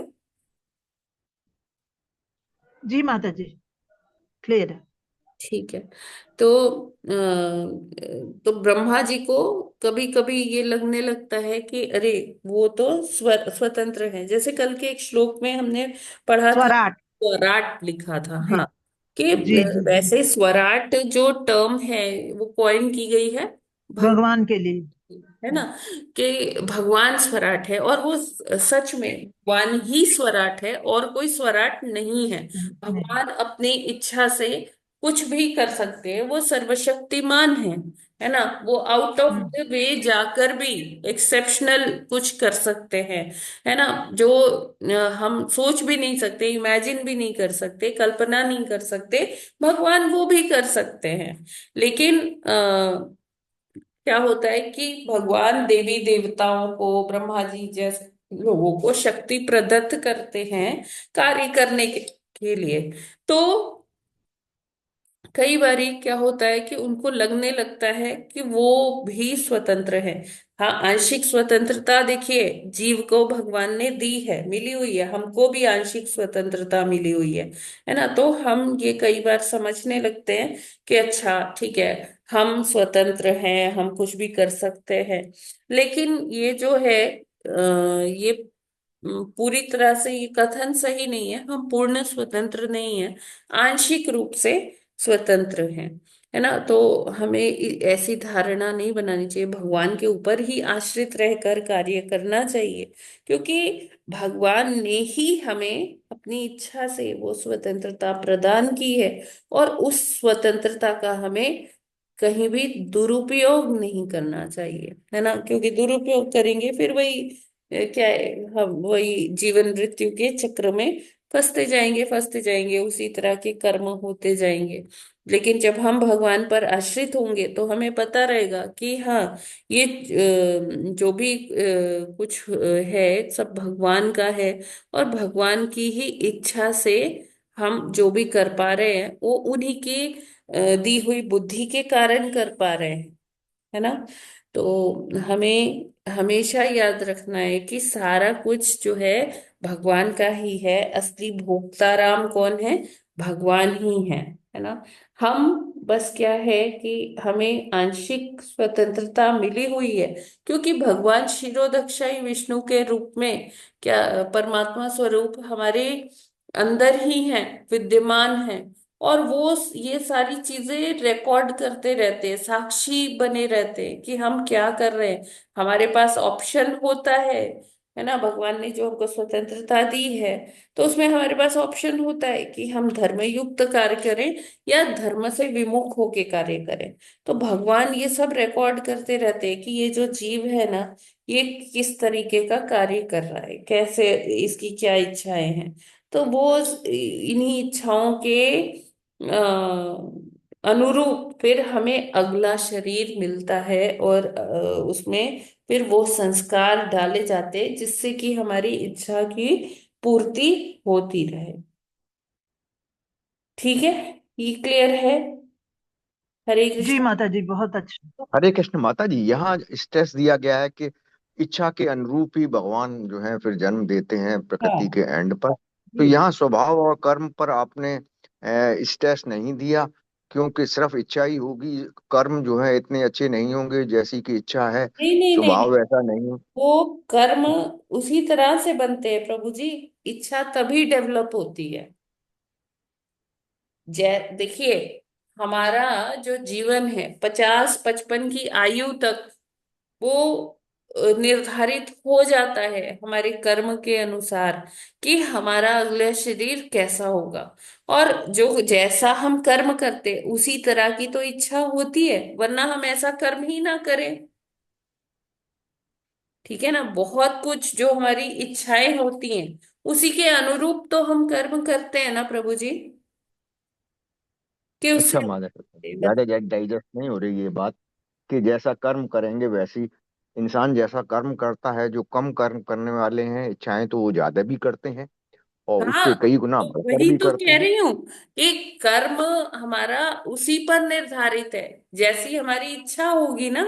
जी माता जी, क्लियर है। ठीक है। तो तो ब्रह्मा जी को कभी कभी ये लगने लगता है कि अरे वो तो स्वतंत्र है। जैसे कल के एक श्लोक में हमने पढ़ा था, स्वराट। स्वराट लिखा था, जी हाँ, कि जी जी जी। वैसे स्वराट जो टर्म है वो कॉइन की गई है भगवान के लिए। है ना, कि भगवान स्वराट है, और वो सच में भगवान ही स्वराट है और कोई स्वराट नहीं है। नहीं। भगवान अपनी इच्छा से कुछ भी कर सकते हैं, वो सर्वशक्तिमान है ना। वो आउट ऑफ द वे जाकर भी एक्सेप्शनल कुछ कर सकते हैं, है ना, जो हम सोच भी नहीं सकते, इमेजिन भी नहीं कर सकते, कल्पना नहीं कर सकते, भगवान वो भी कर सकते हैं। लेकिन क्या होता है कि भगवान देवी देवताओं को, ब्रह्मा जी जैसे लोगों को शक्ति प्रदत्त करते हैं कार्य करने के लिए। तो कई बारी क्या होता है कि उनको लगने लगता है कि वो भी स्वतंत्र है। हाँ, आंशिक स्वतंत्रता देखिए जीव को भगवान ने दी है, मिली हुई है, हमको भी आंशिक स्वतंत्रता मिली हुई है ना। तो हम ये कई बार समझने लगते हैं कि अच्छा ठीक है, हम स्वतंत्र हैं, हम कुछ भी कर सकते हैं। लेकिन ये जो है ये पूरी तरह से ये कथन सही नहीं है। हम पूर्ण स्वतंत्र नहीं है, आंशिक रूप से स्वतंत्र हैं, है ना। तो हमें ऐसी धारणा नहीं बनानी चाहिए, भगवान के ऊपर ही आश्रित रहकर कार्य करना चाहिए, क्योंकि भगवान ने ही हमें अपनी इच्छा से वो स्वतंत्रता प्रदान की है। और उस स्वतंत्रता का हमें कहीं भी दुरुपयोग नहीं करना चाहिए, है ना, क्योंकि दुरुपयोग करेंगे फिर वही क्या है, हम वही जीवन मृत्यु के चक्र में फंसते जाएंगे, उसी तरह के कर्म होते जाएंगे। लेकिन जब हम भगवान पर आश्रित होंगे तो हमें पता रहेगा कि हाँ, ये जो भी कुछ है सब भगवान का है, और भगवान की ही इच्छा से हम जो भी कर पा रहे हैं वो उन्हीं की दी हुई बुद्धि के कारण कर पा रहे हैं, है ना। तो हमें हमेशा याद रखना है कि सारा कुछ जो है भगवान का ही है, असली भोक्ताराम कौन है, भगवान ही है ना। हम बस क्या है कि हमें आंशिक स्वतंत्रता मिली हुई है, क्योंकि भगवान क्षीरोदक्षाई विष्णु के रूप में क्या परमात्मा स्वरूप हमारे अंदर ही है, विद्यमान है। और वो ये सारी चीजें रिकॉर्ड करते रहते हैं, साक्षी बने रहते हैं कि हम क्या कर रहे हैं। हमारे पास ऑप्शन होता है ना, भगवान ने जो हमको स्वतंत्रता दी है, तो उसमें हमारे पास ऑप्शन होता है कि हम धर्म युक्त कार्य करें या धर्म से विमुख होके कार्य करें। तो भगवान ये सब रिकॉर्ड करते रहते हैं कि ये जो जीव है ना, ये किस तरीके का कार्य कर रहा है, कैसे, इसकी क्या इच्छाएं हैं। तो वो इन्हीं इच्छाओं के अनुरूप फिर हमें अगला शरीर मिलता है, और उसमें फिर वो संस्कार डाले जाते हैं जिससे कि हमारी इच्छा की पूर्ति होती रहे। ठीक है, ये क्लियर है। हरे जी कृष्ण। माता जी, बहुत अच्छा। हरे कृष्ण माता जी, यहाँ स्ट्रेस दिया गया है कि इच्छा के अनुरूप ही भगवान जो है फिर जन्म देते हैं प्रकृति के हाँ एंड पर। तो जी। यहाँ स्वभाव और कर्म पर आपने स्ट्रेस नहीं दिया, क्योंकि सिर्फ इच्छा ही होगी, कर्म जो है इतने अच्छे नहीं होंगे जैसी कि इच्छा है, नहीं नहीं नहीं, स्वभाव ऐसा नहीं। वो कर्म उसी तरह से बनते हैं प्रभु जी, इच्छा तभी डेवलप होती है। जै देखिए, हमारा जो जीवन है 50-55 की आयु तक वो निर्धारित हो जाता है हमारे कर्म के अनुसार कि हमारा अगला शरीर कैसा होगा। और जो जैसा हम कर्म करते उसी तरह की तो इच्छा होती है, वरना हम ऐसा कर्म ही ना करें। ठीक है ना, बहुत कुछ जो हमारी इच्छाएं होती हैं उसी के अनुरूप तो हम कर्म करते हैं ना प्रभु जी, कि अच्छा उससे माता ज्यादा डाइजेस्ट नहीं हो रही ये बात, कि जैसा कर्म करेंगे वैसी इंसान जैसा कर्म करता है, जो कम कर्म करने वाले हैं इच्छाएं तो वो ज्यादा भी करते हैं और हाँ, उससे कई गुना तो बढ़कर वही भी तो करते कह हैं। रही हूँ कि कर्म हमारा उसी पर निर्धारित है, जैसी हमारी इच्छा होगी ना।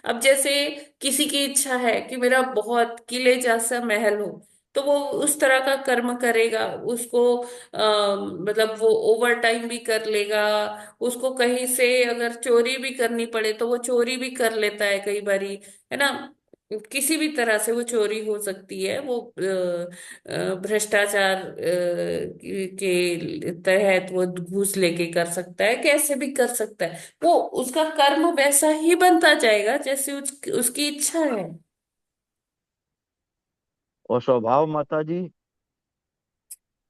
अब जैसे किसी की इच्छा है कि मेरा बहुत किले जैसा महल हो, तो वो उस तरह का कर्म करेगा, उसको मतलब वो ओवर टाइम भी कर लेगा, उसको कहीं से अगर चोरी भी करनी पड़े तो वो चोरी भी कर लेता है कई बारी, है ना। किसी भी तरह से वो चोरी हो सकती है, वो भ्रष्टाचार के तहत वो घूस लेके कर सकता है, कैसे भी कर सकता है। वो उसका कर्म वैसा ही बनता जाएगा जैसे उसकी इच्छा है। और स्वभाव माता जी,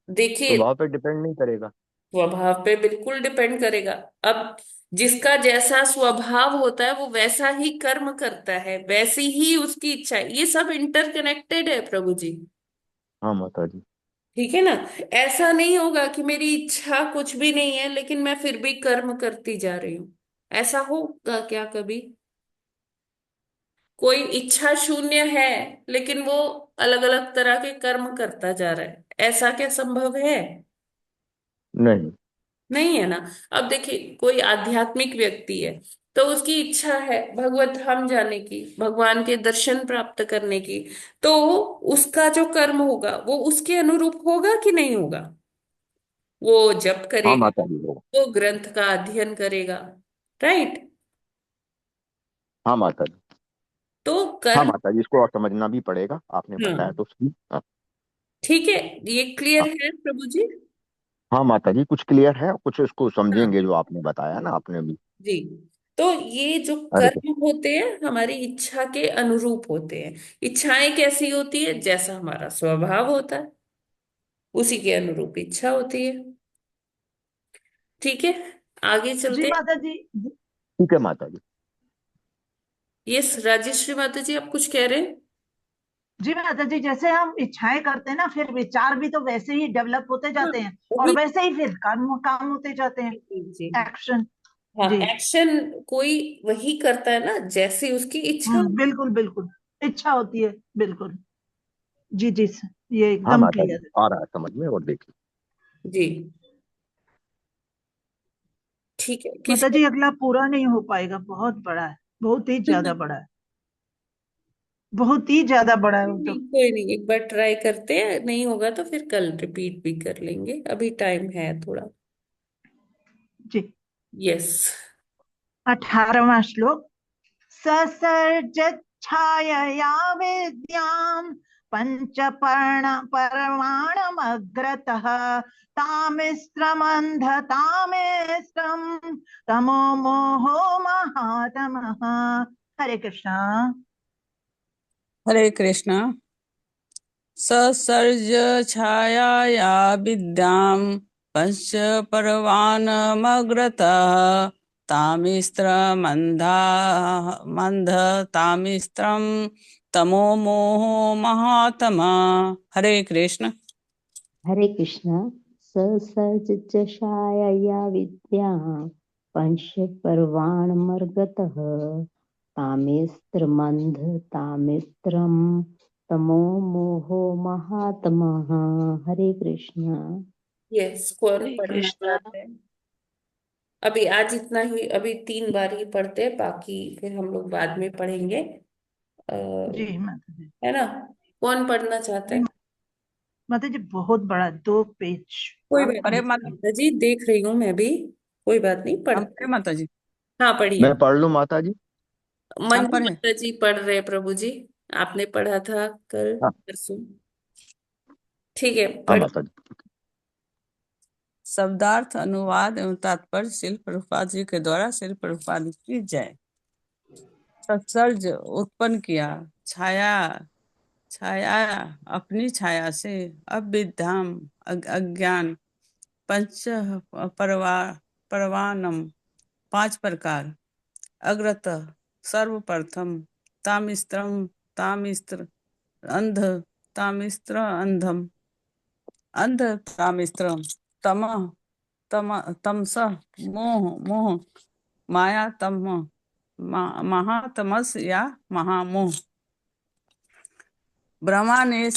देखिए, स्वभाव पे डिपेंड नहीं करेगा? स्वभाव पे बिल्कुल डिपेंड करेगा। अब जिसका जैसा स्वभाव होता है वो वैसा ही कर्म करता है, वैसी ही उसकी इच्छा है। ये सब इंटरकनेक्टेड है प्रभु जी। हाँ माता जी। ठीक है ना। ऐसा नहीं होगा कि मेरी इच्छा कुछ भी नहीं है लेकिन मैं फिर भी कर्म करती जा रही हूं। ऐसा होगा क्या कभी? कोई इच्छा शून्य है लेकिन वो अलग अलग तरह के कर्म करता जा रहा है, ऐसा क्या संभव है? नहीं। नहीं है ना। अब देखिए, कोई आध्यात्मिक व्यक्ति है तो उसकी इच्छा है भगवत धाम जाने की, भगवान के दर्शन प्राप्त करने की। तो उसका जो कर्म होगा वो उसके अनुरूप होगा कि नहीं होगा? वो जप हाँ करेगा, माता जी होगा। वो ग्रंथ का अध्ययन करेगा, राइट? हाँ माता जी। तो हाँ कर्म। माता जी, इसको और समझना भी पड़ेगा, आपने बताया हाँ, तो सही। हाँ। ठीक है। ये क्लियर हाँ। है प्रभु जी? हाँ माता जी, कुछ क्लियर है, कुछ इसको हाँ समझेंगे जो आपने बताया ना, आपने भी। जी। तो ये जो अरे कर्म होते हैं हमारी इच्छा के अनुरूप होते हैं। इच्छाएं कैसी होती है? जैसा हमारा स्वभाव होता है उसी के अनुरूप इच्छा होती है। ठीक है, आगे जी चलते हैं। माता जी। ठीक है माता जी। यस, राजेश्री माता जी, आप कुछ कह रहे हैं? जी माता जी, जैसे हम इच्छाएं करते हैं ना, फिर विचार भी तो वैसे ही डेवलप होते हाँ, जाते हैं वो और भी। वैसे ही फिर काम काम होते जाते हैं। जी। एक्शन। हाँ, जी। एक्शन कोई वही करता है ना जैसी उसकी इच्छा। बिल्कुल बिल्कुल। इच्छा होती है, बिल्कुल। जी जी sir, ये हाँ एकदम माता जी, क्लियर है। आ रहा है समझ में, और देखिए। जी। ठीक है, माता किसी। जी, अगला पूरा नहीं हो पाएगा, बहुत बड़ा है, बहुत ही ज्यादा बड़ा है, बहुत ही ज्यादा बड़ा है वो तो। कोई नहीं, एक बार ट्राई करते हैं, नहीं होगा तो फिर कल रिपीट भी कर लेंगे, अभी टाइम है थोड़ा। जी। यस। 18वां श्लोक। ससर्ज छायया विद्याम् पंचपर्ण परमाणमग्रतः तामिस्त्रमन्धतामिस्त्रम् तमो मोहो महातमः। हरे कृष्णा। हरे कृष्णा। ससर्ज छायाया विद्यां पंच परवानमग्रतः तामिस्त्रमन्धा मंधतामिस्त्रं तमो मोहो महात्मा। हरे कृष्ण। हरे कृष्ण। ससर्ज चषाया विद्या पंच पर्वाणमर्गतः तामेस्त्रमन्ध तामेस्त्रं तमो मोहो महात्मः। हरे कृष्ण। यस, कौन हरे पढ़ना कृष्णा। चाहते हैं? अभी आज इतना ही, अभी 3 बार ही पढ़ते हैं, बाकी फिर हम लोग बाद में पढ़ेंगे। आ, जी माता जी। है ना? कौन पढ़ना चाहता जी है? माता जी, बहुत बड़ा 2 पेज। कोई बात अरे नहीं माता, माता जी, देख रही हूँ मैं भी। कोई बात नहीं, हम पढ़ते पढ़े हैं। माता जी। हाँ, पढ़िए। मैं पढ़ लूँ माता जी? आप मंजू पढ़े। माता जी पढ़ रहे हैं प्रभु जी। आपने पढ़ा था कल हाँ। परसों। ठीक है, हाँ पढ़िए। माता जी। शब्दार्थ अनुवाद एवं तात्पर्य श्रील प्रभुपाद जी के द्वारा श्रील प्रभुपाद की जय। सत्सर्ज उत्पन्न किया, छाया छाया अपनी छाया से, अविद्याम अज्ञान, पंच परवा परवानम 5 प्रकार, अग्रत सर्वप्रथम, तामिस्त्रम तामिस्त्र अंध तामिस्त्र अंधम अंध तामिस्त्रम, तम तम तमस मोह मोह माया तम महातमस या महामोह। ब्रह्मा ने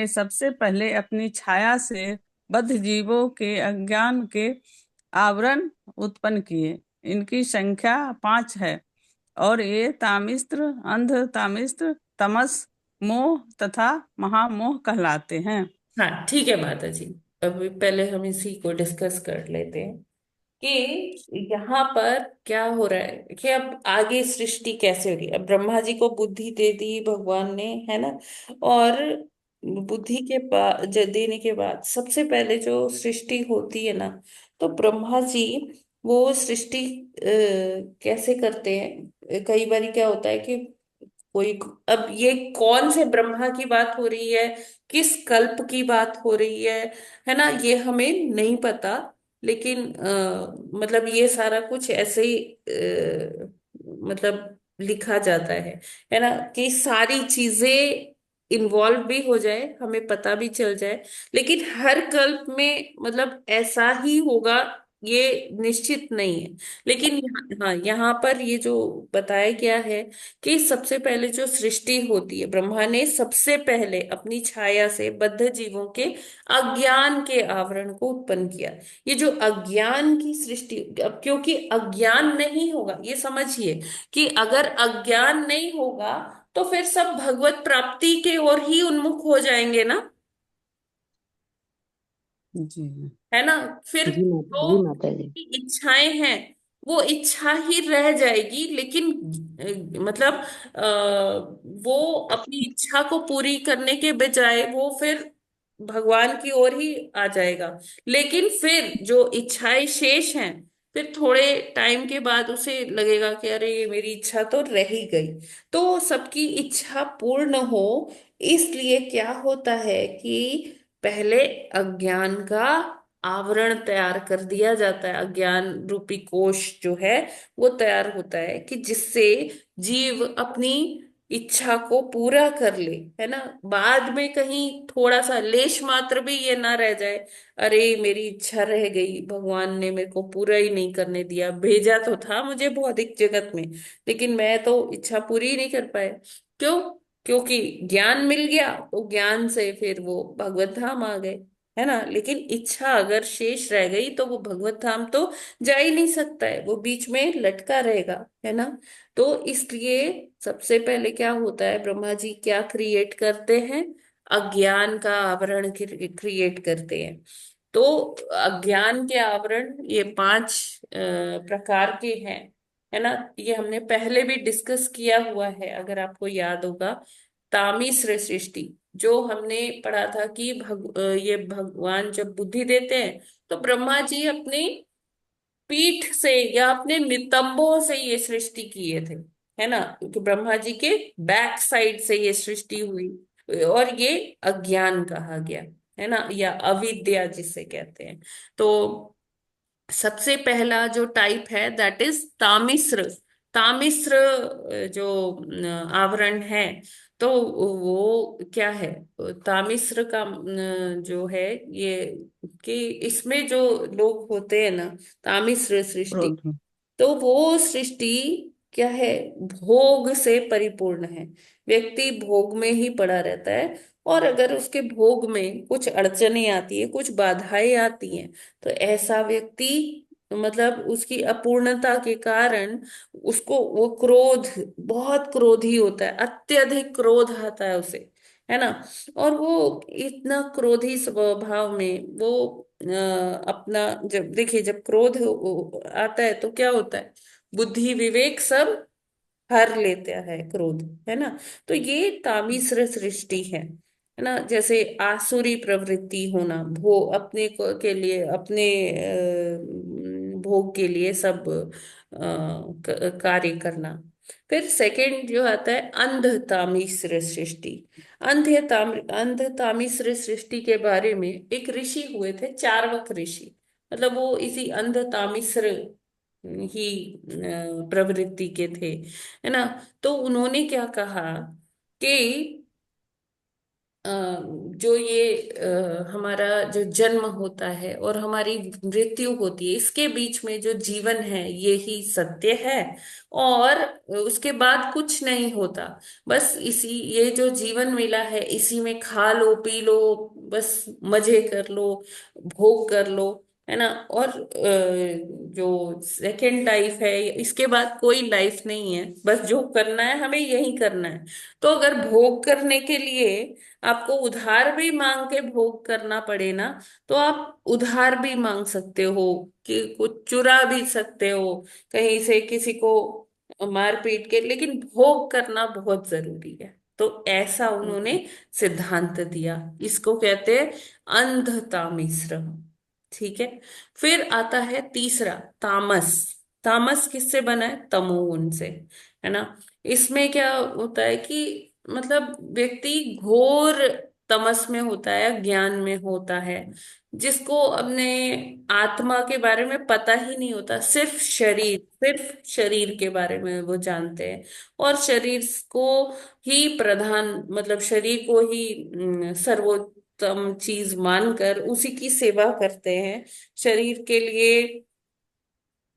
सबसे पहले अपनी छाया से बद्ध जीवों के अज्ञान के आवरण उत्पन्न किए। इनकी संख्या 5 है और ये तामिस्त्र, अंध तामिस्त्र, तमस, मोह तथा महामोह कहलाते हैं। हाँ, ठीक है माता जी। अभी पहले हम इसी को डिस्कस कर लेते हैं। कि यहाँ पर क्या हो रहा है कि अब आगे सृष्टि कैसे होगी। अब ब्रह्मा जी को बुद्धि दे दी भगवान ने, है ना। और बुद्धि के बाद देने के बाद सबसे पहले जो सृष्टि होती है ना, तो ब्रह्मा जी वो सृष्टि कैसे करते हैं। कई बार क्या होता है कि कोई, अब ये कौन से ब्रह्मा की बात हो रही है, किस कल्प की बात हो रही है ना, ये हमें नहीं पता। लेकिन मतलब ये सारा कुछ ऐसे ही मतलब लिखा जाता है ना, कि सारी चीजें इन्वॉल्व भी हो जाए, हमें पता भी चल जाए। लेकिन हर कल्प में मतलब ऐसा ही होगा, ये निश्चित नहीं है। लेकिन हाँ, यहाँ पर ये जो बताया गया है कि सबसे पहले जो सृष्टि होती है, ब्रह्मा ने सबसे पहले अपनी छाया से बद्ध जीवों के अज्ञान के आवरण को उत्पन्न किया। ये जो अज्ञान की सृष्टि, अब क्योंकि अज्ञान नहीं होगा, ये समझिए कि अगर अज्ञान नहीं होगा तो फिर सब भगवत प्राप्ति के ओर ही उन्मुख हो जाएंगे ना, जी है ना। फिर जी जो माता जी। इच्छाएं हैं वो इच्छा ही रह जाएगी, लेकिन मतलब वो अपनी इच्छा को पूरी करने के बजाय वो फिर भगवान की ओर ही आ जाएगा। लेकिन फिर जो इच्छाएं शेष हैं, फिर थोड़े टाइम के बाद उसे लगेगा कि अरे ये मेरी इच्छा तो रह ही गई। तो सबकी इच्छा पूर्ण हो, इसलिए क्या होता है कि पहले अज्ञान का आवरण तैयार कर दिया जाता है। अज्ञान रूपी कोश जो है वो तैयार होता है कि जिससे जीव अपनी इच्छा को पूरा कर ले, है ना। बाद में कहीं थोड़ा सा लेश मात्र भी ये ना रह जाए, अरे मेरी इच्छा रह गई, भगवान ने मेरे को पूरा ही नहीं करने दिया, भेजा तो था मुझे भौतिक जगत में, लेकिन मैं तो इच्छा पूरी ही नहीं कर पाया। क्यों? क्योंकि ज्ञान मिल गया, तो ज्ञान से फिर वो भगवत धाम आ गए, है ना। लेकिन इच्छा अगर शेष रह गई तो वो भगवत धाम तो जा ही नहीं सकता है, वो बीच में लटका रहेगा, है ना। तो इसलिए सबसे पहले क्या होता है, ब्रह्मा जी क्या क्रिएट करते हैं, अज्ञान का आवरण क्रिएट करते हैं। तो अज्ञान के आवरण ये 5 प्रकार के हैं, है ना। ये हमने पहले भी डिस्कस किया हुआ है, अगर आपको याद होगा। तामिश्र सृष्टि जो हमने पढ़ा था कि ये भगवान जब बुद्धि देते हैं तो ब्रह्मा जी अपने पीठ से या अपने नितंबों से ये सृष्टि किए थे, है ना। क्योंकि ब्रह्मा जी के बैक साइड से ये सृष्टि हुई, और ये अज्ञान कहा गया, है ना, या अविद्या जिसे कहते हैं। तो सबसे पहला जो टाइप है दैट इज तामिश्र। तामिश्र जो आवरण है, तो वो क्या है, तामिश्र का जो है ये, कि इसमें जो लोग होते हैं ना, तामिश्र सृष्टि, क्रोध। तो वो सृष्टि क्या है, भोग से परिपूर्ण है। व्यक्ति भोग में ही पड़ा रहता है, और अगर उसके भोग में कुछ अड़चने आती है, कुछ बाधाएं आती हैं, तो ऐसा व्यक्ति मतलब उसकी अपूर्णता के कारण उसको वो क्रोध, बहुत क्रोधी होता है, अत्यधिक क्रोध आता है उसे, है ना। और वो इतना क्रोधी स्वभाव में वो अपना, जब देखिए जब क्रोध आता है तो क्या होता है, बुद्धि विवेक सब हर लेता है क्रोध, है ना। तो ये तामिश्र सृष्टि है ना। जैसे आसुरी प्रवृत्ति होना, अपने के लिए, अपने भोग के लिए सब कार्य करना। फिर सेकंड जो आता है अंध तामिश्र सृष्टि। अंध तामिश्र सृष्टि के बारे में एक ऋषि हुए थे, चार्वक ऋषि। मतलब वो इसी अंध तामिश्र ही प्रवृत्ति के थे, है ना। तो उन्होंने क्या कहा कि अ, जो ये हमारा जो जन्म होता है और हमारी मृत्यु होती है, इसके बीच में जो जीवन है ये ही सत्य है, और उसके बाद कुछ नहीं होता। बस इसी, ये जो जीवन मिला है इसी में खा लो पी लो, बस मजे कर लो, भोग कर लो, है ना। और जो सेकंड लाइफ है, इसके बाद कोई लाइफ नहीं है, बस जो करना है हमें यही करना है। तो अगर भोग करने के लिए आपको उधार भी मांग के भोग करना पड़े ना, तो आप उधार भी मांग सकते हो, कि कुछ चुरा भी सकते हो कहीं से किसी को मार पीट के, लेकिन भोग करना बहुत जरूरी है। तो ऐसा उन्होंने सिद्धांत दिया, इसको कहते हैं अंधता मिश्र। ठीक है। फिर आता है तीसरा, तामस। तामस किससे बना है? तमोगुण से, है ना। इसमें क्या होता है कि मतलब व्यक्ति घोर तमस में होता है, ज्ञान में होता है, जिसको अपने आत्मा के बारे में पता ही नहीं होता, सिर्फ शरीर के बारे में वो जानते हैं, और शरीर को ही प्रधान, मतलब शरीर को ही सर्वोत्तम चीज मानकर उसी की सेवा करते हैं। शरीर के लिए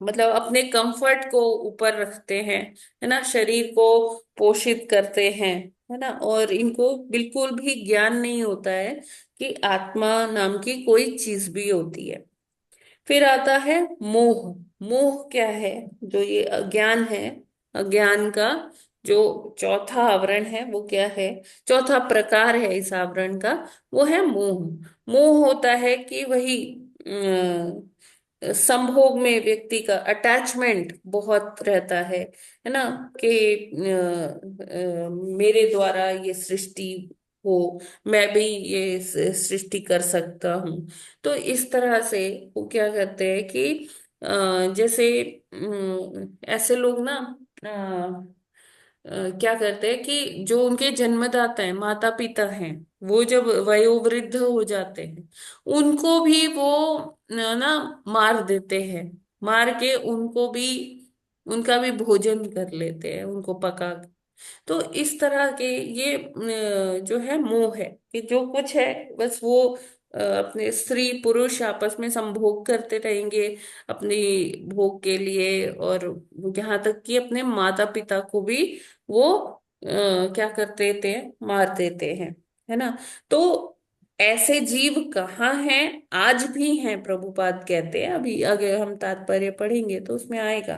मतलब अपने कंफर्ट को ऊपर रखते हैं, है ना, शरीर को पोषित करते हैं, है ना। और इनको बिल्कुल भी ज्ञान नहीं होता है कि आत्मा नाम की कोई चीज भी होती है। फिर आता है मोह। मोह क्या है? जो ये अज्ञान है, अज्ञान का जो चौथा आवरण है वो क्या है, चौथा प्रकार है इस आवरण का, वो है मोह। मोह होता है कि वही संभोग में व्यक्ति का अटैचमेंट बहुत रहता है ना, कि मेरे द्वारा ये सृष्टि हो, मैं भी ये सृष्टि कर सकता हूँ। तो इस तरह से वो क्या करते हैं कि जैसे ऐसे लोग ना क्या करते हैं कि जो उनके जन्मदाता हैं, माता पिता हैं, वो जब वयोवृद्ध हो जाते हैं, उनको भी वो ना मार देते हैं, मार के उनको भी, उनका भी भोजन कर लेते हैं, उनको पका के। तो इस तरह के ये जो है मोह है, कि जो कुछ है बस वो अपने स्त्री पुरुष आपस में संभोग करते रहेंगे अपनी भोग के लिए, और यहाँ तक कि अपने माता पिता को भी वो क्या कर देते हैं, मार देते हैं, है ना। तो ऐसे जीव कहाँ हैं? आज भी हैं, प्रभुपाद कहते हैं, अभी अगर हम तात्पर्य पढ़ेंगे तो उसमें आएगा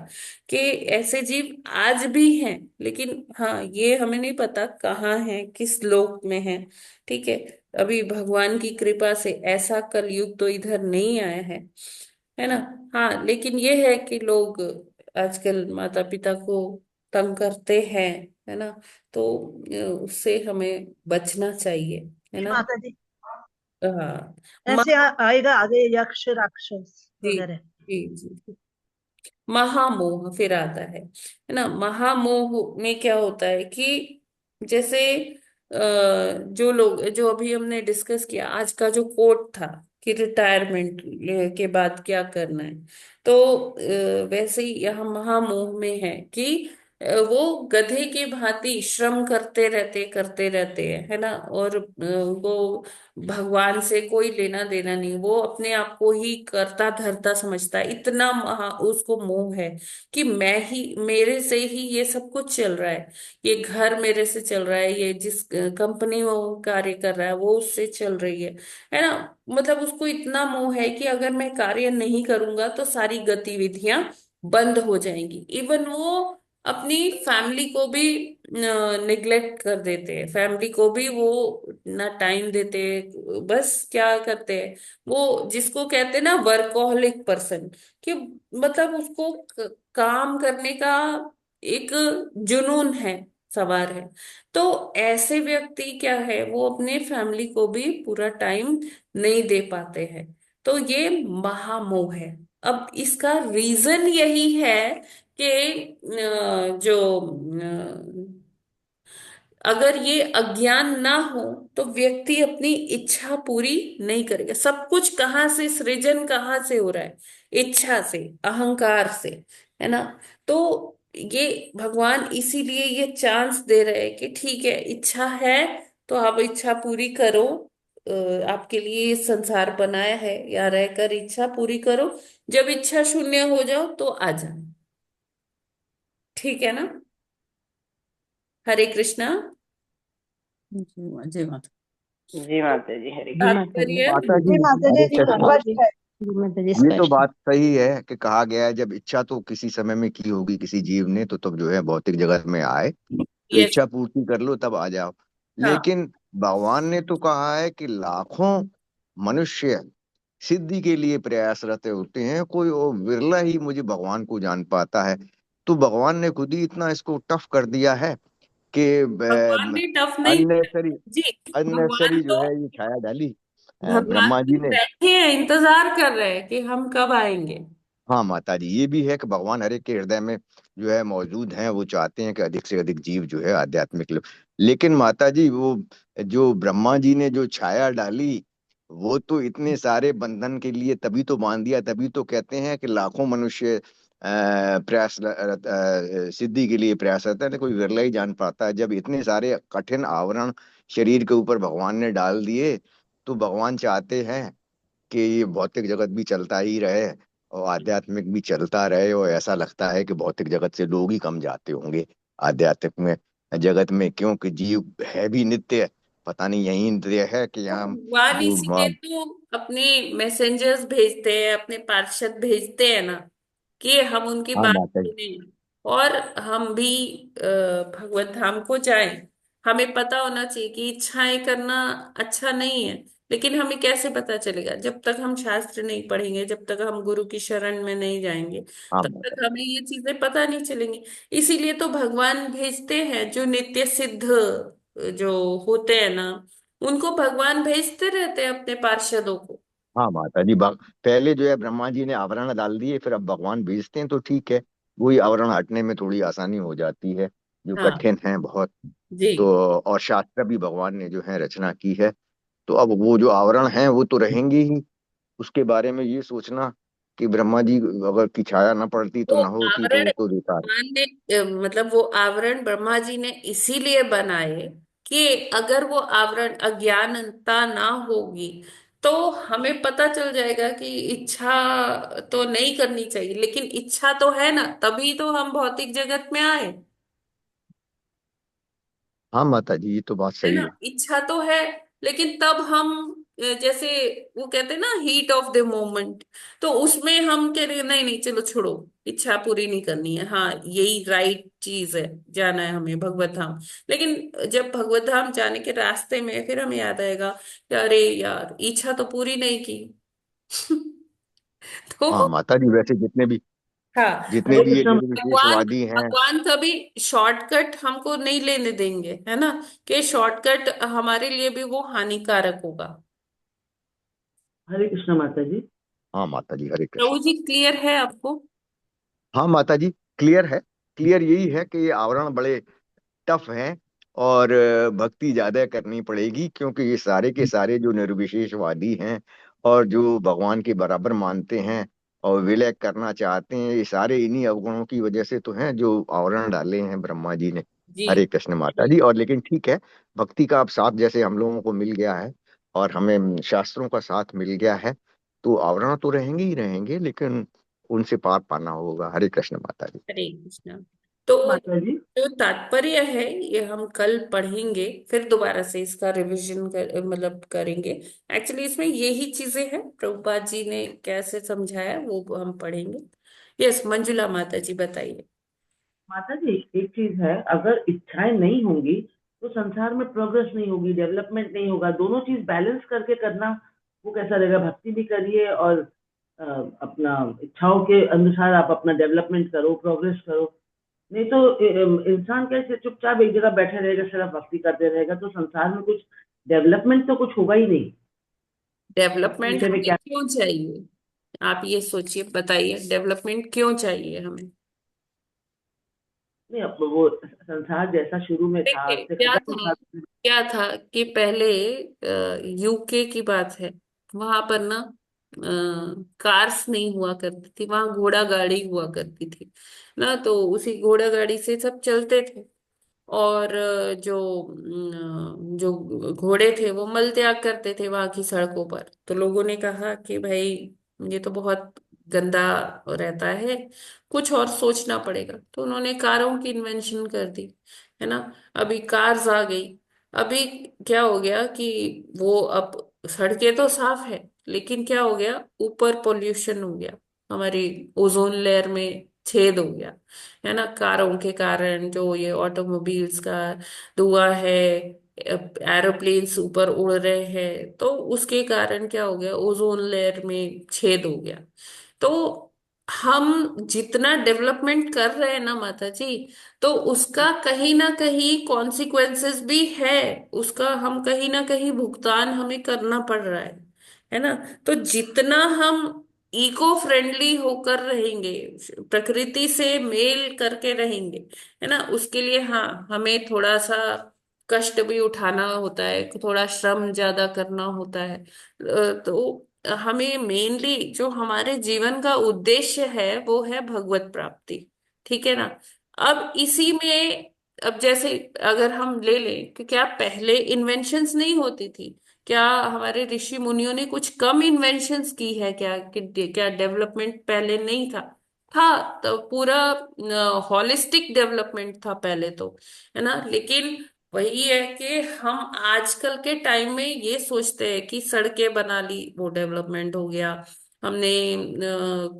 कि ऐसे जीव आज भी हैं, लेकिन हाँ ये हमें नहीं पता कहाँ हैं, किस लोक में हैं। ठीक है। अभी भगवान की कृपा से ऐसा कलयुग तो इधर नहीं आया है ना। हाँ लेकिन ये है कि लोग आजकल माता पिता को तंग करते हैं, है ना। तो उससे हमें बचना चाहिए, है जी ना। माता जी, हाँ। ऐसे आएगा आगे यक्ष राक्षस जी वगैरह। जी जी। महामोह फिर आता है ना। महामोह में क्या होता है कि जैसे जो लोग, जो अभी हमने डिस्कस किया, आज का जो कोट था कि रिटायरमेंट के बाद क्या करना है, तो वैसे ही यहाँ महामोह में है कि वो गधे की भांति श्रम करते रहते हैं, है ना। और वो भगवान से कोई लेना देना नहीं, वो अपने आप को ही करता धरता समझता है, इतना उसको मोह है कि मैं ही, मेरे से ही ये सब कुछ चल रहा है, ये घर मेरे से चल रहा है, ये जिस कंपनी में वो कार्य कर रहा है वो उससे चल रही है ना। मतलब उसको इतना मोह है कि अगर मैं कार्य नहीं करूंगा तो सारी गतिविधियां बंद हो जाएंगी। इवन वो अपनी फैमिली को भी निग्लेक्ट कर देते हैं, फैमिली को भी वो ना टाइम देते, बस क्या करते हैं, वो जिसको कहते हैं ना वर्कोहलिक पर्सन, कि मतलब उसको काम करने का एक जुनून है, सवार है। तो ऐसे व्यक्ति क्या है, वो अपने फैमिली को भी पूरा टाइम नहीं दे पाते हैं। तो ये महामोह है। अब इसका रीजन यही है कि जो अगर ये अज्ञान ना हो तो व्यक्ति अपनी इच्छा पूरी नहीं करेगा। सब कुछ कहाँ से, सृजन कहाँ से हो रहा है? इच्छा से, अहंकार से, है ना। तो ये भगवान इसीलिए ये चांस दे रहे हैं कि ठीक है, इच्छा है तो आप इच्छा पूरी करो। आपके लिए ये संसार बनाया है, या रहकर इच्छा पूरी करो, जब इच्छा शून्य हो जाओ तो आ जाओ। ठीक है ना। हरे कृष्णा। जी माता। जी माता जी, हरे जी कृष्ण। माता जी। तात्पर्य माता जी जी माता जी, हरे जी कृष्ण। स्पष्ट है। जी माता जी ये तो स्पष्ट है। बात सही है कि कहा गया है जब इच्छा तो किसी समय में की होगी किसी जीव ने, तो तब जो है भौतिक जगत में आए, तो यस। इच्छा पूर्ति कर लो तब आ जाओ। हाँ। लेकिन भगवान ने तो कहा है कि लाखों मनुष्य सिद्धि के लिए प्रयासरत होते हैं, कोई वो विरला ही मुझे भगवान को जान पाता है। तो भगवान ने खुद ही इतना इसको टफ कर दिया है कि भगवान ने टफ नहीं अननेसरी किया जी। भगवान अननेसरी जो तो है ये छाया डाली भगवान ब्रह्मा तो जी ने। बैठे हैं, इंतजार कर रहे हैं कि हम कब आएंगे। हाँ माता जी, ये भी है कि भगवान हर एक के हृदय में जो है मौजूद हैं, वो चाहते हैं कि अधिक से अधिक जीव जो है आध्यात्मिक लेकिन माता जी वो जो ब्रह्मा जी ने जो छाया डाली, वो तो इतने सारे बंधन के लिए तभी तो बांध दिया, तभी तो कहते हैं कि लाखों मनुष्य सिद्धि के लिए प्रयास करते हैं, तो कोई विरला ही जान पाता है। जब इतने सारे कठिन आवरण शरीर के ऊपर भगवान ने डाल दिए, तो भगवान चाहते हैं कि ये भौतिक जगत भी चलता ही रहे और आध्यात्मिक भी चलता रहे। और ऐसा लगता है कि भौतिक जगत से लोग ही कम जाते होंगे आध्यात्मिक में जगत में, क्योंकि जीव है भी नित्य। पता नहीं यही नित्य है कि तो यहाँ भगवान जो इसीलिए तो अपने मैसेंजर्स भेजते हैं, अपने पार्षद भेजते हैं ना, कि हम उनकी हाँ बात माता जी। सुने और हम भी भगवत धाम को जाएं। हमें पता होना चाहिए कि इच्छाएं करना अच्छा नहीं है, लेकिन हमें कैसे पता चलेगा? जब तक हम शास्त्र नहीं पढ़ेंगे, जब तक हम गुरु की शरण में नहीं जाएंगे, हाँ तब माता तक हमें ये चीजें पता नहीं चलेंगी। इसीलिए तो भगवान भेजते हैं, जो नित्य सिद्ध जो होते हैं ना, उनको भगवान भेजते रहते हैं अपने पार्षदों को। हाँ माता जी, पहले जो है ब्रह्मा जी ने आवरण डाल दिए, फिर अब भगवान भेजते हैं, तो ठीक है। वही आवरण हटने में थोड़ी आसानी हो जाती है, जो हाँ कठिन है बहुत। जी। तो और शास्त्र भी भगवान ने जो है रचना की है, तो अब वो जो आवरण है वो तो रहेंगे ही। उसके बारे में ये सोचना कि ब्रह्मा जी अगर की छाया न पड़ती तो वो न होती, तो आवरण वो तो बेकार है। भगवान ने मतलब वो आवरण ब्रह्मा जी ने इसीलिए बनाए कि अगर वो आवरण अज्ञानता ना होगी, तो हमें पता चल जाएगा कि इच्छा तो नहीं करनी चाहिए, लेकिन इच्छा तो है ना, तभी तो हम भौतिक जगत में आए। हाँ माता जी, ये तो बात है सही ना, है। इच्छा तो है, लेकिन तब हम जैसे वो कहते हैं ना, हीट ऑफ द मोमेंट, तो उसमें हम कह रहे नहीं नहीं चलो छोड़ो, इच्छा पूरी नहीं करनी है, हाँ यही राइट चीज है, जाना है हमें भगवत धाम। लेकिन जब भगवत धाम जाने के रास्ते में फिर हमें याद आएगा कि अरे यार, इच्छा तो पूरी नहीं की। हाँ तो माता जी, वैसे हाँ, जितने हरे भी ये कृष्णा। भगवान निर्विशेषवादी हैं। भगवान कभी शॉर्टकट हमको नहीं लेने देंगे, है ना, कि शॉर्टकट हमारे लिए भी वो हानिकारक होगा। हरे कृष्णा माता जी। हाँ माता जी, हरे प्रभु कृष्ण। जी क्लियर है आपको? हाँ माता जी, क्लियर है। क्लियर यही है कि ये आवरण बड़े टफ हैं, और भक्ति ज्यादा करनी पड़ेगी, क्योंकि ये सारे के सारे जो निर्विशेषवादी हैं और जो भगवान के बराबर मानते हैं और विलय करना चाहते हैं, ये सारे इन्हीं अवगुणों की वजह से तो हैं जो आवरण डाले हैं ब्रह्मा जी ने। जी। हरे कृष्ण माता जी। और लेकिन ठीक है, भक्ति का अब साथ जैसे हम लोगों को मिल गया है और हमें शास्त्रों का साथ मिल गया है, तो आवरण तो रहेंगे ही रहेंगे, लेकिन उनसे पार पाना होगा। हरे कृष्ण माता जी। हरे कृष्णा। तो माता जी। जो तात्पर्य है, ये हम कल पढ़ेंगे, फिर दोबारा से इसका रिवीजन मतलब करेंगे। एक्चुअली इसमें यही चीजें हैं, प्रभुपाद जी ने कैसे समझाया वो हम पढ़ेंगे। यस, मंजुला माता जी बताइए। माता जी एक चीज है, अगर इच्छाएं नहीं होंगी तो संसार में प्रोग्रेस नहीं होगी, डेवलपमेंट नहीं होगा। दोनों चीज बैलेंस करके करना वो कैसा रहेगा? भक्ति भी करिए और अपना इच्छाओं के अनुसार आप अपना डेवलपमेंट करो, प्रोग्रेस करो। नहीं तो इंसान कैसे चुपचाप एक जगह बैठे रहेगा, सिर्फ भक्ति करते रहेगा, तो संसार में कुछ डेवलपमेंट तो कुछ होगा ही नहीं। इस डेवलपमेंट विषय में हमें क्या? क्यों चाहिए? आप ये सोचिए, बताइए डेवलपमेंट क्यों चाहिए हमें? नहीं, अब वो संसार जैसा शुरू में था देखिए से क्या खत्म था, था। क्या था कि पहले यूके की बात है, वहां पर ना कार्स नहीं हुआ करती थी, वहां घोड़ा गाड़ी हुआ करती थी ना, तो उसी घोड़ा गाड़ी से सब चलते थे। और जो घोड़े थे वो मल त्याग करते थे वहां की सड़कों पर, तो लोगों ने कहा कि भाई ये तो बहुत गंदा रहता है, कुछ और सोचना पड़ेगा, तो उन्होंने कारों की इन्वेंशन कर दी, है ना। अभी कार्स आ गई, अभी क्या हो गया कि वो अब सड़कें तो साफ है, लेकिन क्या हो गया, ऊपर पोल्यूशन हो गया, हमारी ओजोन लेयर में छेद हो गया, है ना, कारों के कारण, जो ये ऑटोमोबाइल्स का धुआं है, एरोप्लेन्स ऊपर उड़ रहे हैं, तो उसके कारण क्या हो गया, ओजोन लेयर में छेद हो गया। तो हम जितना डेवलपमेंट कर रहे हैं ना माता जी, तो उसका कहीं ना कहीं कॉन्सिक्वेंसेस भी है, उसका हम कहीं ना कहीं भुगतान हमें करना पड़ रहा है ना। तो जितना हम इको फ्रेंडली होकर रहेंगे, प्रकृति से मेल करके रहेंगे, है ना, उसके लिए हाँ हमें थोड़ा सा कष्ट भी उठाना होता है, थोड़ा श्रम ज्यादा करना होता है। तो हमें मेनली जो हमारे जीवन का उद्देश्य है वो है भगवत प्राप्ति, ठीक है ना। अब इसी में, अब जैसे अगर हम ले लें कि क्या पहले इन्वेंशंस नहीं होती थी, क्या हमारे ऋषि मुनियों ने कुछ कम इन्वेंशंस की है क्या, कि क्या डेवलपमेंट पहले नहीं था? था। तो पूरा हॉलिस्टिक डेवलपमेंट था पहले तो, है ना। लेकिन वही है कि हम आजकल के टाइम में ये सोचते हैं कि सड़कें बना ली वो डेवलपमेंट हो गया, हमने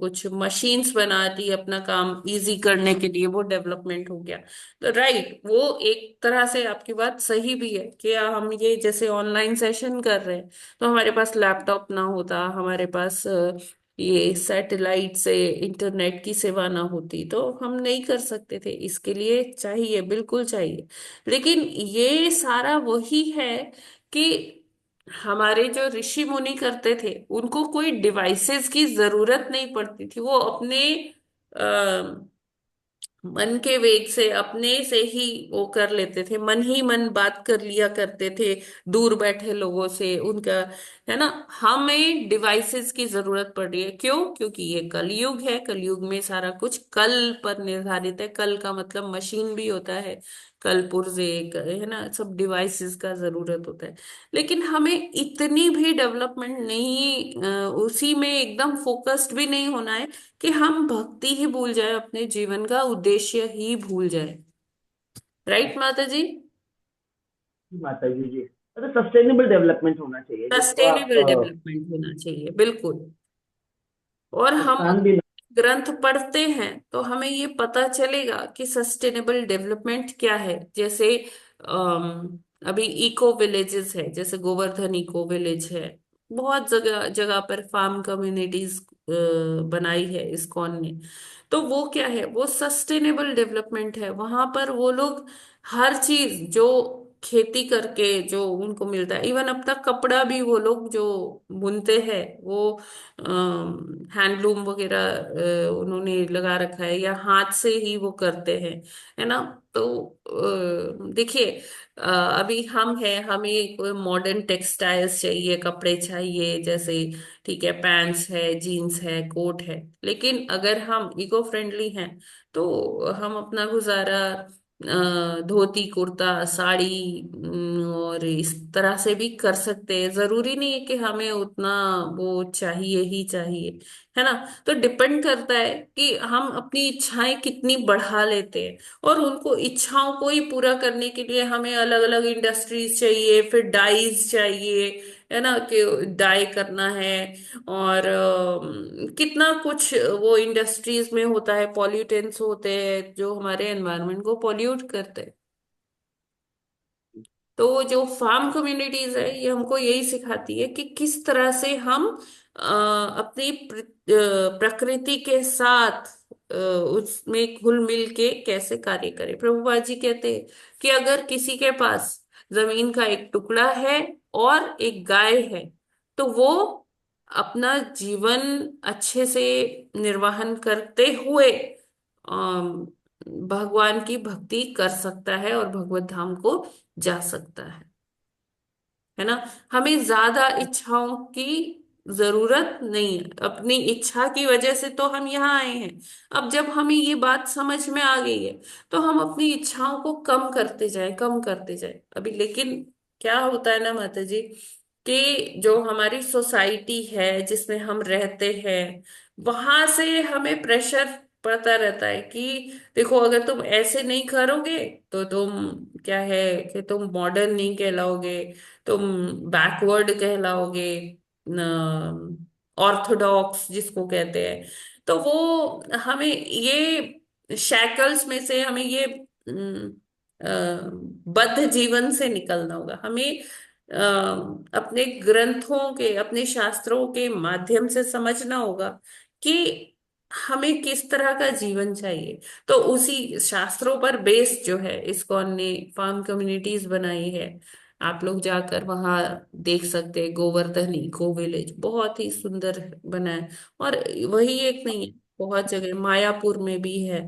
कुछ मशीन्स बना दी अपना काम इजी करने के लिए, वो डेवलपमेंट हो गया। तो राइट, वो एक तरह से आपकी बात सही भी है कि हम ये जैसे ऑनलाइन सेशन कर रहे हैं, तो हमारे पास लैपटॉप ना होता, हमारे पास ये सैटेलाइट से इंटरनेट की सेवा ना होती, तो हम नहीं कर सकते थे। इसके लिए चाहिए, बिल्कुल चाहिए। लेकिन ये सारा वही है कि हमारे जो ऋषि मुनि करते थे, उनको कोई डिवाइसेस की जरूरत नहीं पड़ती थी, वो अपने मन के वेग से अपने से ही वो कर लेते थे, मन ही मन बात कर लिया करते थे दूर बैठे लोगों से उनका, है ना। हमें डिवाइसेस की जरूरत पड़ रही है, क्यों? क्योंकि ये कलयुग है, कलयुग में सारा कुछ कल पर निर्धारित है। कल का मतलब मशीन भी होता है, कल पुर्जे, है ना, सब डिवाइसेस का जरूरत होता है। लेकिन हमें इतनी भी डेवलपमेंट नहीं, उसी में एकदम फोकस्ड भी नहीं होना है कि हम भक्ति ही भूल जाए, अपने जीवन का उद्देश्य ही भूल जाए। राइट माता जी? माता जी मतलब सस्टेनेबल डेवलपमेंट होना चाहिए, जिसको आप सस्टेनेबल डेवलपमेंट होना चाहिए, बिल्कुल। और हम नुकसान भी ना। ग्रंथ पढ़ते हैं तो हमें ये पता चलेगा कि सस्टेनेबल डेवलपमेंट क्या है। जैसे अभी इको विलेजेस है, जैसे गोवर्धन इको विलेज है, बहुत जगह जगह पर फार्म कम्युनिटीज बनाई है इस्कॉन ने। तो वो क्या है, वो सस्टेनेबल डेवलपमेंट है। वहां पर वो लोग हर चीज जो खेती करके जो उनको मिलता है, इवन अपना कपड़ा भी वो लोग जो बुनते हैं, वो हैंडलूम वगैरह उन्होंने लगा रखा है, या हाथ से ही वो करते हैं, है ना। तो देखिए, अभी हम हैं, हमें कोई मॉडर्न टेक्सटाइल्स चाहिए, कपड़े चाहिए, जैसे ठीक है, पैंट्स है, जीन्स है, कोट है। लेकिन अगर हम इको फ्रेंडली हैं तो हम अपना गुजारा धोती कुर्ता साड़ी और इस तरह से भी कर सकते हैं। जरूरी नहीं है कि हमें उतना वो चाहिए ही चाहिए, है ना। तो डिपेंड करता है कि हम अपनी इच्छाएं कितनी बढ़ा लेते हैं, और उनको इच्छाओं को ही पूरा करने के लिए हमें अलग अलग इंडस्ट्रीज चाहिए, फिर डाइज चाहिए, है ना, कि डाई करना है। और कितना कुछ वो इंडस्ट्रीज में होता है, पॉल्यूटेंट्स होते हैं जो हमारे एनवायरनमेंट को पॉल्यूट करते हैं। तो जो फार्म कम्युनिटीज है, ये हमको यही सिखाती है कि किस तरह से हम अपनी प्रकृति के साथ उसमें घुल मिल के कैसे कार्य करें। प्रभुपाद जी कहते हैं कि अगर किसी के पास जमीन का एक टुकड़ा है और एक गाय है, तो वो अपना जीवन अच्छे से निर्वाहन करते हुए अम, भगवान की भक्ति कर सकता है और भगवत धाम को जा सकता है ना। हमें ज्यादा इच्छाओं की जरूरत नहीं है। अपनी इच्छा की वजह से तो हम यहाँ आए हैं। अब जब हमें ये बात समझ में आ गई है, तो हम अपनी इच्छाओं को कम करते जाए, कम करते जाए। अभी लेकिन क्या होता है ना माता जी, कि जो हमारी सोसाइटी है जिसमें हम रहते हैं, वहां से हमें प्रेशर पड़ता रहता है कि देखो, अगर तुम ऐसे नहीं करोगे तो तुम क्या है कि तुम मॉडर्न नहीं कहलाओगे, तुम बैकवर्ड कहलाओगे, ऑर्थोडॉक्स जिसको कहते हैं, तो वो हमें ये शैकल्स में से, हमें ये बद्ध जीवन से निकलना होगा। हमें अपने ग्रंथों के, अपने शास्त्रों के माध्यम से समझना होगा कि हमें किस तरह का जीवन चाहिए। तो उसी शास्त्रों पर बेस्ड जो है इस्कॉन ने फार्म कम्युनिटीज बनाई है। आप लोग जाकर वहां देख सकते हैं, गोवर्धनी गो विलेज बहुत ही सुंदर बना है। और वही एक नहीं है, बहुत जगह मायापुर में भी है,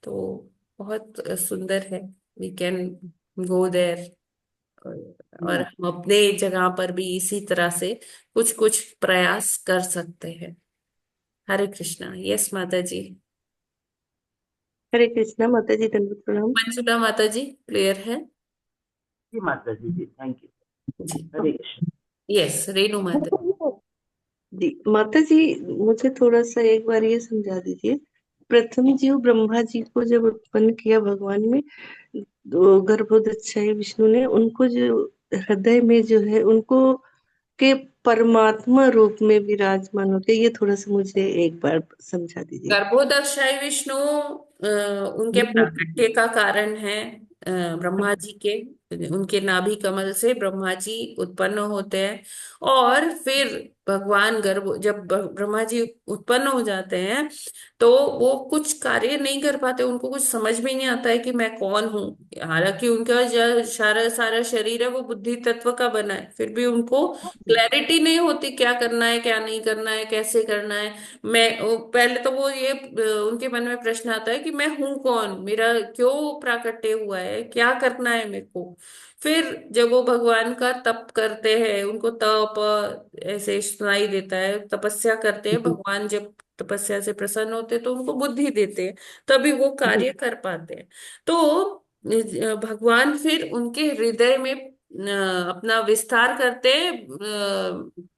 तो बहुत सुंदर है। We can go there. और हम अपने जगह पर भी इसी तरह से कुछ कुछ प्रयास कर सकते हैं। हरे कृष्णा। यस माता जी। हरे कृष्णा माता जी, दंडवत प्रणाम। मंजुला माता जी क्लियर है? जी माता जी, जी थैंक यू। जी हरे कृष्ण। यस रेणु माता। जी माता जी, मुझे थोड़ा सा एक बार ये समझा दीजिए। प्रथम जीव ब्रह्मा जी को जब उत्पन्न किया भगवान में, गर्भोदक्षाई विष्णु ने उनको जो हृदय में जो है उनको के परमात्मा रूप में विराजमान होते, ये थोड़ा सा मुझे एक बार समझा दीजिए। गर्भोदक्षाई विष्णु उनके प्राकट्य का कारण है। ब्रह्मा जी के, उनके नाभि कमल से ब्रह्मा जी उत्पन्न होते हैं। और फिर भगवान गर्भ, जब ब्रह्मा जी उत्पन्न हो जाते हैं तो वो कुछ कार्य नहीं कर पाते, उनको कुछ समझ में नहीं आता है कि मैं कौन हूँ। हालांकि उनका जो सारा सारा शरीर है वो बुद्धि तत्व का बना है, फिर भी उनको क्लैरिटी नहीं होती क्या करना है क्या नहीं करना है, कैसे करना है। पहले तो वो ये उनके मन में प्रश्न आता है कि मैं हूं कौन, मेरा क्यों प्राकट्य हुआ है, क्या करना है मेरे को। फिर जब वो भगवान का तप करते हैं, उनको तप ऐसे सुनाई देता है, तपस्या करते हैं भगवान, जब तपस्या से प्रसन्न होते हैं तो उनको बुद्धि देते हैं, तभी वो कार्य कर पाते हैं। तो भगवान फिर उनके हृदय में अपना विस्तार करते हैं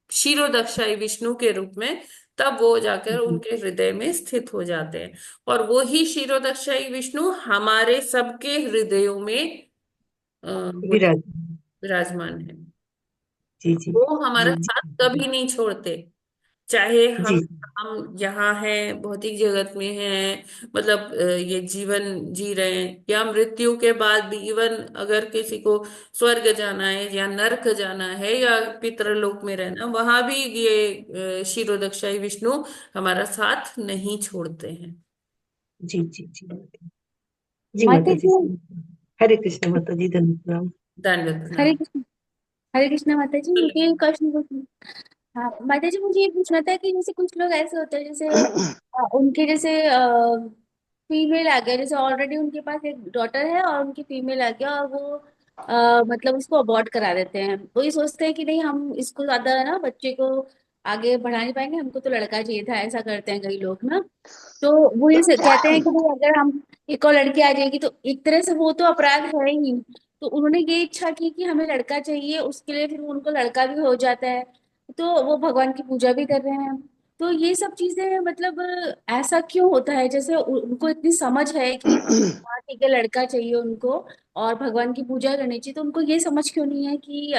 क्षीरोदक्षाई विष्णु के रूप में। तब वो जाकर उनके हृदय में स्थित हो जाते हैं। और वो ही क्षीरोदक्षाई विष्णु हमारे सबके हृदयों में विराज। विराजमान है। जी जी वो हमारा जी साथ कभी नहीं छोड़ते, चाहे जी हम यहाँ हैं, भौतिक जगत में हैं, मतलब ये जीवन जी रहे हैं, या मृत्यु के बाद भी, इवन अगर किसी को स्वर्ग जाना है या नरक जाना है या पितरलोक में रहना, वहां भी ये क्षीरोदक्षाई विष्णु हमारा साथ नहीं छोड़ते हैं। जी जी जी जी माता माता जी। जी। हरे कृष्ण माता जी, धन्यवाद प्रणाम। धन्यवाद हरे प्रणाम। कृष्ण। हरे कृष्ण माता जी, मुझे एक क्वेश्चन पूछना। हाँ माता जी, मुझे ये पूछना था कि जैसे कुछ लोग ऐसे होते हैं, जैसे उनके जैसे फीमेल आ गया, जैसे ऑलरेडी उनके पास एक डॉटर है और उनकी फीमेल आ गया, और वो मतलब उसको अबॉर्ट करा देते हैं। वो ये सोचते हैं कि नहीं, हम इसको ज्यादा ना बच्चे को आगे बढ़ा नहीं पाएंगे, हमको तो लड़का चाहिए था, ऐसा करते हैं कई लोग ना। तो वो ये कहते हैं कि भाई अगर हम एक और लड़की आ जाएगी तो एक तरह से वो तो अपराध है ही। तो उन्होंने ये इच्छा की कि हमें लड़का चाहिए, उसके लिए फिर उनको लड़का भी हो जाता है, तो वो भगवान की पूजा भी कर रहे हैं। तो ये सब चीजें मतलब ऐसा क्यों होता है? जैसे उनको इतनी समझ है कि हाँ ठीक है, लड़का चाहिए उनको और भगवान की पूजा करनी चाहिए, तो उनको ये समझ क्यों नहीं है कि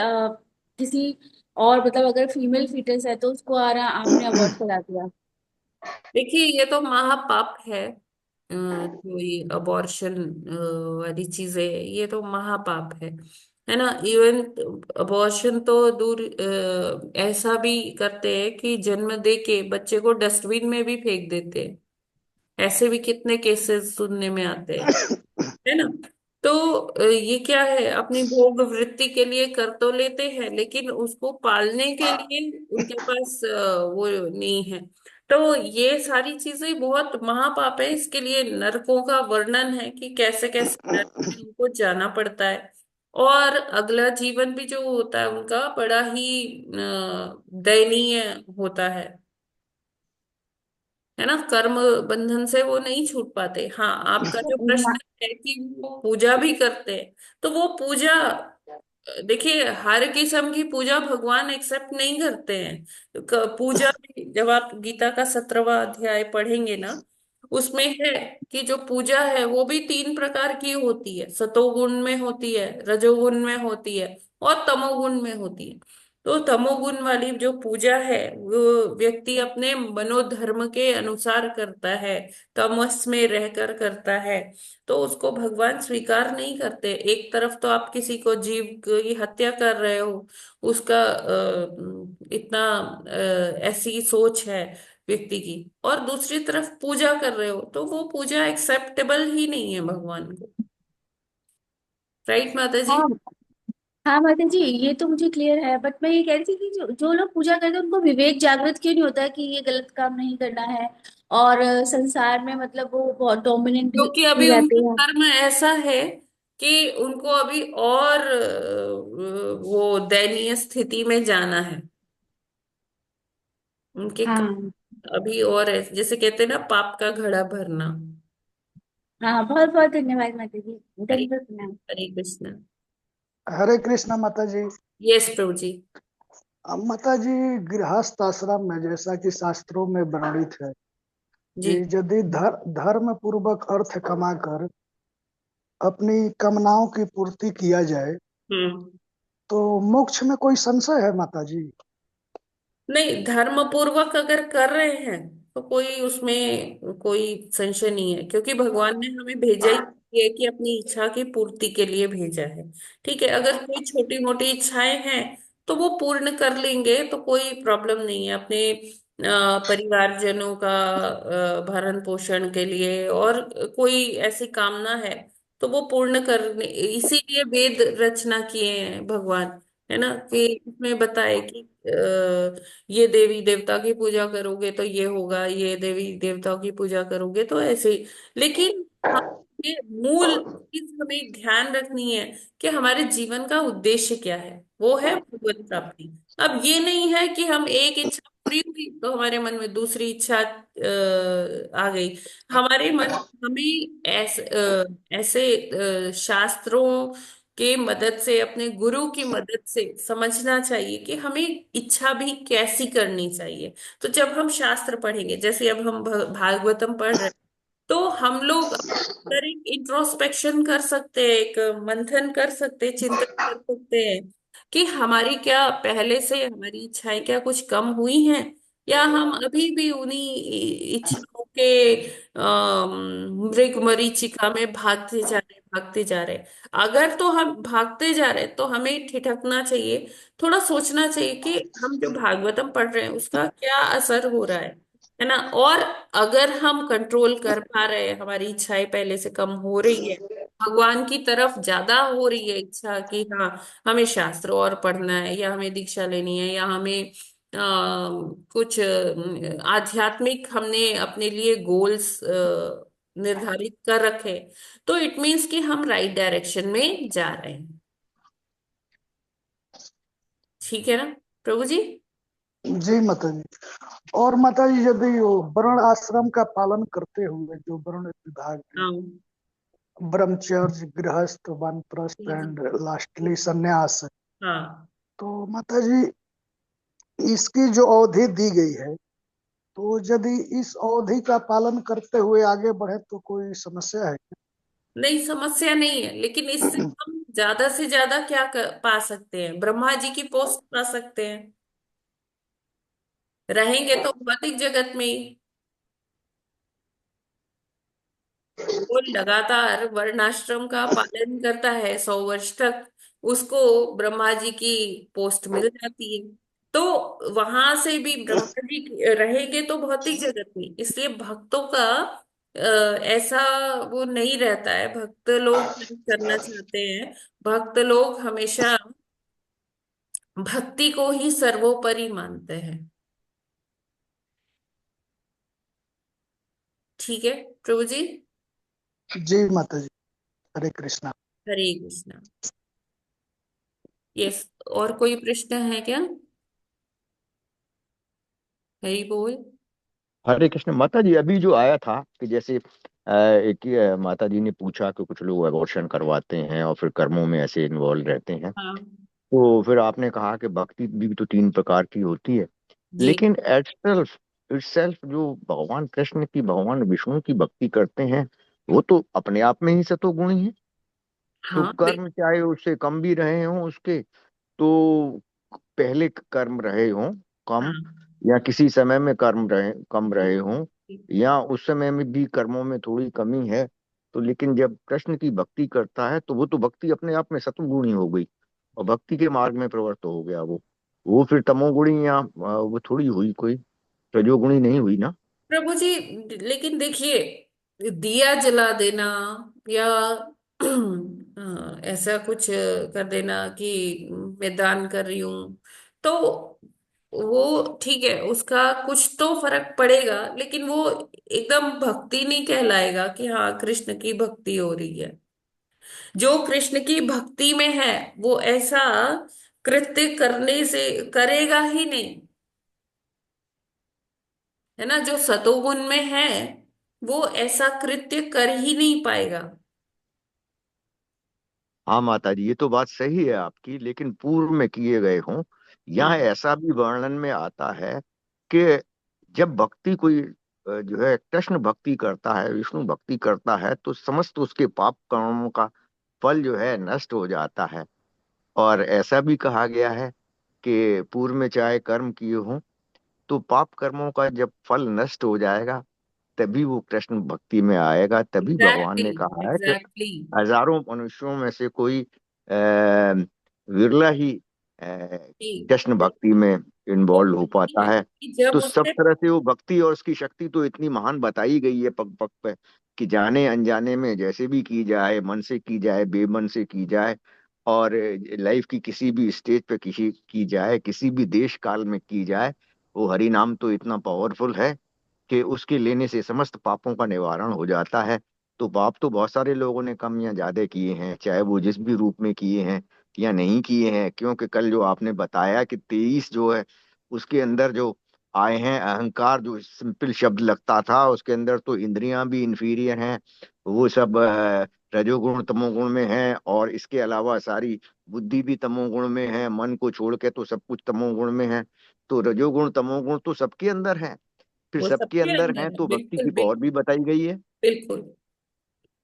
किसी और मतलब अगर फीमेल फीटस है तो उसको आपने अबॉर्ट करा दिया। देखिए ये तो महापाप है। जो ये अबॉर्शन वाली चीजें, ये तो महापाप है ना। इवन अबॉर्शन तो दूर, ऐसा भी करते हैं कि जन्म दे के बच्चे को डस्टबिन में भी फेंक देते हैं। ऐसे भी कितने केसेस सुनने में आते हैं, है ना। तो ये क्या है, अपनी भोग वृत्ति के लिए कर तो लेते हैं, लेकिन उसको पालने के लिए उनके पास वो नहीं है। तो ये सारी चीजें बहुत महापाप है। इसके लिए नरकों का वर्णन है कि कैसे कैसे नरक में उनको जाना पड़ता है। और अगला जीवन भी जो होता है उनका बड़ा ही दयनीय होता है ना। कर्म बंधन से वो नहीं छूट पाते। हाँ, आपका जो प्रश्न है कि वो पूजा भी करते हैं, तो वो पूजा, देखिए हर किस्म की पूजा भगवान एक्सेप्ट नहीं करते हैं। पूजा भी, जब आप गीता का 17वां अध्याय पढ़ेंगे ना, उसमें है कि जो पूजा है वो भी 3 प्रकार की होती है। सतोगुण में होती है, रजोगुण में होती है और तमोगुण में होती है। तो तमोगुण वाली जो पूजा है वो व्यक्ति अपने मनोधर्म के अनुसार करता है, तमस में रहकर करता है, तो उसको भगवान स्वीकार नहीं करते। एक तरफ तो आप किसी को जीव की हत्या कर रहे हो, उसका इतना ऐसी सोच है व्यक्ति की, और दूसरी तरफ पूजा कर रहे हो, तो वो पूजा एक्सेप्टेबल ही नहीं है भगवान को। राइट माता जी? हाँ हाँ माता जी, ये तो मुझे क्लियर है, बट मैं ये कह रही थी कि जो जो लोग पूजा करते हैं उनको विवेक जागृत क्यों नहीं होता कि ये गलत काम नहीं करना है, और संसार में मतलब वो बहुत डोमिनेंट क्योंकि हो अभी जाते उनका हैं। कर्म ऐसा है कि उनको अभी और वो दयनीय स्थिति में जाना है। उनके हाँ अभी और जैसे कहते हैं ना, पाप का घड़ा भरना। हाँ, बहुत बहुत धन्यवाद माता जी, हरे दंडवत प्रणाम। हरे कृष्ण। हरे कृष्णा माता जी। यस प्रभु जी। अब माता जी, गृहस्थ आश्रम में जैसा कि शास्त्रों में वर्णित है जी। कि यदि धर्म पूर्वक अर्थ कमाकर अपनी कामनाओं की पूर्ति किया जाए हम्म। तो मोक्ष में कोई संशय है माता जी? नहीं, धर्म पूर्वक अगर कर रहे हैं तो कोई उसमें कोई संशय नहीं है, क्योंकि भगवान ने हमें भेजा ही है कि अपनी इच्छा की पूर्ति के लिए भेजा है। ठीक है, अगर कोई छोटी मोटी इच्छाएं हैं तो वो पूर्ण कर लेंगे, तो कोई प्रॉब्लम नहीं है। अपने परिवारजनों का भरण पोषण के लिए, और कोई ऐसी कामना है तो वो पूर्ण करने, इसीलिए वेद रचना किए हैं भगवान, है ना, कि इसमें बताए कि ये देवी देवता की पूजा करोगे तो ये होगा, ये देवी देवताओं की पूजा करोगे तो ऐसे ही। लेकिन हम, ये मूल चीज हमें ध्यान रखनी है कि हमारे जीवन का उद्देश्य क्या है, वो है भगवत प्राप्ति। अब ये नहीं है कि हम एक इच्छा पूरी हुई तो हमारे मन में दूसरी इच्छा आ गई। हमारे मन, हमें ऐसे शास्त्रों के मदद से, अपने गुरु की मदद से समझना चाहिए कि हमें इच्छा भी कैसी करनी चाहिए। तो जब हम शास्त्र पढ़ेंगे, जैसे अब हम भागवतम पढ़ रहे हैं, तो हम लोग अंदर एक इंट्रोस्पेक्शन कर सकते हैं, एक मंथन कर सकते हैं, चिंतन कर सकते हैं कि हमारी क्या पहले से हमारी इच्छाएं क्या कुछ कम हुई हैं, या हम अभी भी उन्हीं इच्छाओं के मृग मरीचिका में भागते जा रहे। अगर तो हम भागते जा रहे हैं तो हमें ठिठकना चाहिए, थोड़ा सोचना चाहिए कि हम जो भागवतम पढ़ रहे हैं उसका क्या असर हो रहा है ना। और अगर हम कंट्रोल कर पा रहे हैं, हमारी इच्छाएं पहले से कम हो रही है, भगवान की तरफ ज्यादा हो रही है इच्छा कि हाँ हमें शास्त्र और पढ़ना है, या हमें दीक्षा लेनी है, या हमें कुछ आध्यात्मिक हमने अपने लिए गोल्स निर्धारित कर रखे, तो इट मीन्स कि हम राइट डायरेक्शन में जा रहे हैं। ठीक है ना प्रभु जी? जी माता जी। और माता जी, यदि वो वर्ण आश्रम का पालन करते हुए जो वर्ण विभाग है, हाँ ब्रह्मचर्य, गृहस्थ, वानप्रस्थ जी एंड लास्टली संन्यास, हाँ। तो माता जी इसकी जो अवधि दी गई है, तो यदि इस अवधि का पालन करते हुए आगे बढ़े तो कोई समस्या है? नहीं, समस्या नहीं है, लेकिन इससे हम ज्यादा से ज्यादा क्या पा सकते हैं? ब्रह्मा जी की पोस्ट पा सकते हैं, रहेंगे तो भौतिक जगत में ही। वो लगातार वर्णाश्रम का पालन करता है 100 वर्ष तक, उसको ब्रह्मा जी की पोस्ट मिल जाती है। तो वहां से भी ब्रह्मा जी रहेंगे तो भौतिक जगत में, इसलिए भक्तों का ऐसा वो नहीं रहता है। भक्त लोग क्या करना चाहते हैं, भक्त लोग हमेशा भक्ति को ही सर्वोपरि मानते हैं। ठीक है प्रभु जी। जी माता जी। हरे कृष्णा। हरे कृष्णा। यस, और कोई प्रश्न है क्या? हरि बोल। हरे कृष्ण माता जी। अभी जो आया था कि जैसे एक माता जी ने पूछा कि कुछ लोग अबॉर्शन करवाते हैं और फिर कर्मों में ऐसे इन्वॉल्व रहते हैं, हाँ तो फिर आपने कहा कि भक्ति भी तो 3 प्रकार की होती है, जी। लेकिन एट सेल्फ इटसेल्फ जो भगवान कृष्ण की, भगवान विष्णु की भक्ति करते हैं, वो तो अपने आप में ही सतोगुणी है। तो हाँ कर्म चाहे उससे कम भी रहे हों उसके, तो पहले कर्म रहे हों कम, हाँ या किसी समय में कर्म रहे कम रहे हों, या उस समय में भी कर्मों में थोड़ी कमी है, तो लेकिन जब कृष्ण की भक्ति करता है तो वो तो भक्ति अपने आप में सत्वगुणी हो गई, और भक्ति के मार्ग में प्रवृत्त हो गया वो फिर तमोगुणी या वो थोड़ी हुई, कोई रजोगुणी नहीं हुई ना। प्रभु जी, लेकिन देखिए, दिया जला देना या ऐसा कुछ कर देना कि मैं दान कर रही हूं, तो वो ठीक है, उसका कुछ तो फर्क पड़ेगा, लेकिन वो एकदम भक्ति नहीं कहलाएगा कि हाँ कृष्ण की भक्ति हो रही है। जो कृष्ण की भक्ति में है वो ऐसा कृत्य करने से करेगा ही नहीं, है ना। जो सतोगुण में है वो ऐसा कृत्य कर ही नहीं पाएगा। हाँ माता जी, ये तो बात सही है आपकी, लेकिन पूर्व में किए गए हों, यहाँ हम्म। ऐसा भी वर्णन में आता है कि जब भक्ति कोई जो है कृष्ण भक्ति करता है, विष्णु भक्ति करता है, तो समस्त उसके पाप कर्मों का फल जो है नष्ट हो जाता है। और ऐसा भी कहा गया है कि पूर्व में चाहे कर्म किए हों, तो पाप कर्मों का जब फल नष्ट हो जाएगा तभी वो कृष्ण भक्ति में आएगा। तभी भगवान एग्जैक्टली, ने कहा है कि एग्जैक्टली। हजारों मनुष्यों में से कोई विरला ही कृष्ण भक्ति में तो इन्वॉल्व हो वही पाता है है। कि जब तो सब उससे तरह से वो भक्ति और उसकी शक्ति तो इतनी महान बताई गई है पग पग पे, कि जाने अनजाने में जैसे भी की जाए, मन से की जाए, बेमन से की जाए, और लाइफ की किसी भी स्टेज पे किसी की जाए, किसी भी देश काल में की जाए, वो हरि नाम तो इतना पावरफुल है कि उसके लेने से समस्त पापों का निवारण हो जाता है। तो पाप तो बहुत सारे लोगों ने कम या ज्यादा किए हैं, चाहे वो जिस भी रूप में किए हैं या नहीं किए हैं, क्योंकि कल जो आपने बताया कि 23 जो है उसके अंदर जो आए हैं, अहंकार जो सिंपल शब्द लगता था, उसके अंदर तो इंद्रियां भी इंफीरियर हैं, वो सब रजोगुण तमोगुण में है, और इसके अलावा सारी बुद्धि भी तमोगुण में है, मन को छोड़ के तो सब कुछ तमोगुण में है। तो रजोगुण तमोगुण तो सबके अंदर है, फिर वो सबके सबके अंदर अंदर है, है, तो भक्ति बिल्कुल की पावर भी बिल्कुल बताई गई है। बिल्कुल।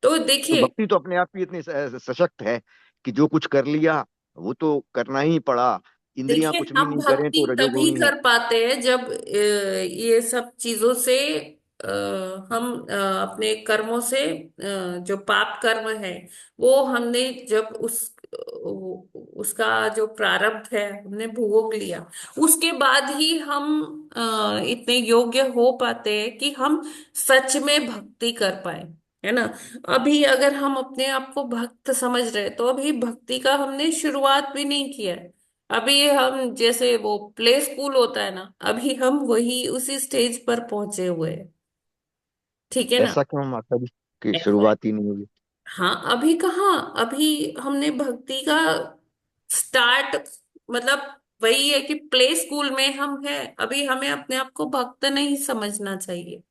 तो तो देखिए, भक्ति तो अपने आप ही इतनी सशक्त है कि जो कुछ कर लिया वो तो करना ही पड़ा, इंद्रियां कुछ भी हम नहीं करें भक्ति तो तभी रजोगुणी है। कर पाते हैं जब ये सब चीजों से हम अपने कर्मों से जो पाप कर्म है वो हमने जब उसका जो प्रारब्ध है हमने भोग लिया, उसके बाद ही हम इतने योग्य हो पाते हैं कि हम सच में भक्ति कर पाए, है ना। अभी अगर हम अपने आप को भक्त समझ रहे हैं, तो अभी भक्ति का हमने शुरुआत भी नहीं किया है। अभी हम जैसे वो प्ले स्कूल होता है ना, अभी हम वही उसी स्टेज पर पहुंचे हुए हैं। ठीक है ना। ऐसा क्यों माता जी की ऐसा, शुरुआत ही नहीं हुई? हाँ अभी कहाँ, अभी हमने भक्ति का स्टार्ट, मतलब वही है कि प्ले स्कूल में हम हैं, अभी हमें अपने आप को भक्त नहीं समझना चाहिए।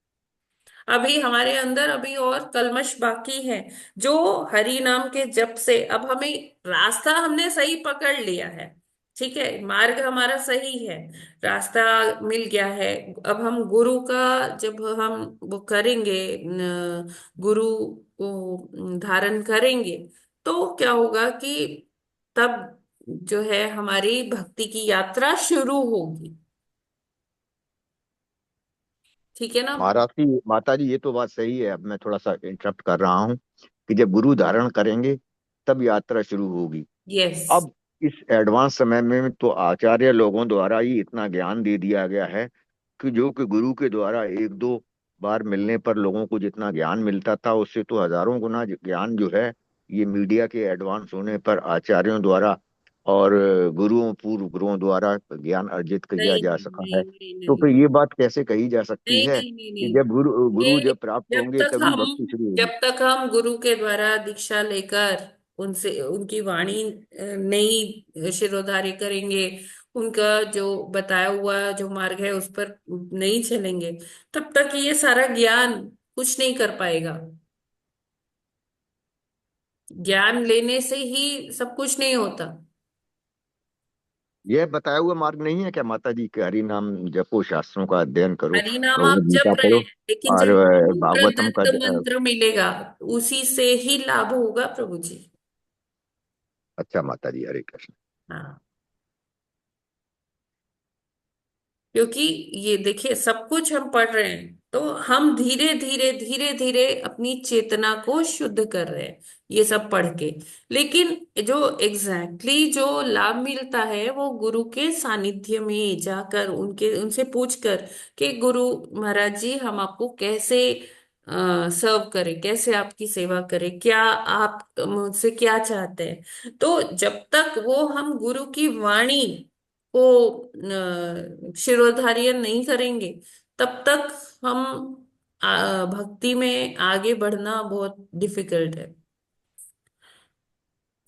अभी हमारे अंदर अभी और कल्मश बाकी है। जो हरि नाम के जप से अब हमें रास्ता हमने सही पकड़ लिया है, ठीक है, मार्ग हमारा सही है, रास्ता मिल गया है। अब हम गुरु का जब हम वो करेंगे, गुरु को धारण करेंगे, तो क्या होगा कि तब जो है हमारी भक्ति की यात्रा शुरू होगी। ठीक है ना। माता जी ये तो बात सही है। अब मैं थोड़ा सा इंटरप्ट कर रहा हूँ कि जब गुरु धारण करेंगे तब यात्रा शुरू होगी। यस। अब इस एडवांस समय में तो आचार्य लोगों द्वारा ही इतना ज्ञान दे दिया गया है कि जो कि गुरु के द्वारा एक दो बार मिलने पर लोगों को जितना ज्ञान मिलता था, उससे तो हजारों गुना ज्ञान जो है ये मीडिया के एडवांस होने पर आचार्यों द्वारा और गुरुओं, पूर्व गुरुओं द्वारा ज्ञान अर्जित किया नहीं जा सका नहीं है। नहीं तो नहीं फिर ये बात कैसे कही जा सकती नहीं है नहीं नहीं कि नहीं। जब गुरु गुरु ये जब प्राप्त जब होंगे तक तभी हम भक्ति शुरू होगी? जब तक हम गुरु के द्वारा दीक्षा लेकर उनसे उनकी वाणी नहीं शिरोधार्य करेंगे, उनका जो बताया हुआ जो मार्ग है उस पर नहीं चलेंगे, तब तक ये सारा ज्ञान कुछ नहीं कर पाएगा। ज्ञान लेने से ही सब कुछ नहीं होता। यह बताया हुआ मार्ग नहीं है क्या माता जी के हरि नाम जपो, शास्त्रों का अध्ययन करो, हरि नाम आप भगवद जप गीता रहे पढ़ो, हैं, लेकिन और जो गुरु भागवतम का प्रदत्त मंत्र मिलेगा उसी से ही लाभ होगा प्रभु जी। अच्छा माता जी, हरे कृष्ण। हाँ। क्योंकि ये देखिए सब कुछ हम पढ़ रहे हैं तो हम धीरे धीरे धीरे धीरे अपनी चेतना को शुद्ध कर रहे हैं ये सब पढ़ के। लेकिन जो जो लाभ मिलता है वो गुरु के सानिध्य में जाकर उनके उनसे पूछकर कि गुरु महाराज जी हम आपको कैसे सर्व करें, कैसे आपकी सेवा करें, क्या आप मुझसे क्या चाहते हैं। तो जब तक वो हम गुरु की वाणी को शिरोधार्य नहीं करेंगे तब तक हम भक्ति में आगे बढ़ना बहुत डिफिकल्ट है।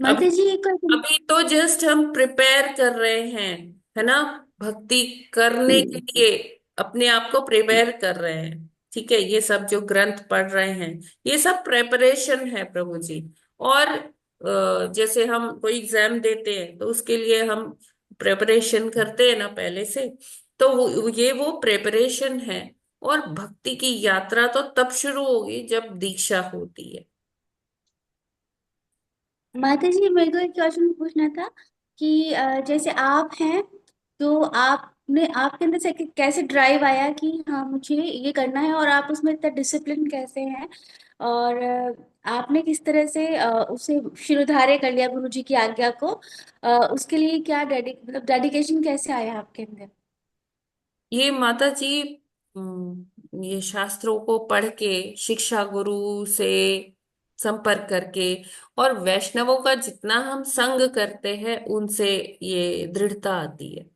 माता अभी जी एक क्वेश्चन। अभी तो जस्ट हम प्रिपेयर कर रहे हैं, है ना, भक्ति करने के लिए अपने आप को प्रिपेयर कर रहे हैं। ठीक है, ये सब जो ग्रंथ पढ़ रहे हैं ये सब प्रेपरेशन है प्रभु जी। और जैसे हम कोई एग्जाम देते हैं तो उसके लिए हम प्रेपरेशन करते हैं ना पहले से, तो ये वो प्रेपरेशन है। और भक्ति की यात्रा तो तब शुरू होगी जब दीक्षा होती है। माता जी मेरे को एक क्वेश्चन पूछना था कि जैसे आप हैं तो आपने आपके अंदर से कैसे ड्राइव आया कि हाँ मुझे ये करना है, और आप उसमें इतना डिसिप्लिन कैसे हैं, और आपने किस तरह से उसे शिरोधार्य कर लिया गुरु जी की आज्ञा को, उसके लिए क्या मतलब डेडिकेशन कैसे आया आपके अंदर? ये माता जी ये शास्त्रों को पढ़ के, शिक्षा गुरु से संपर्क करके, और वैष्णवों का जितना हम संग करते हैं उनसे ये दृढ़ता आती है।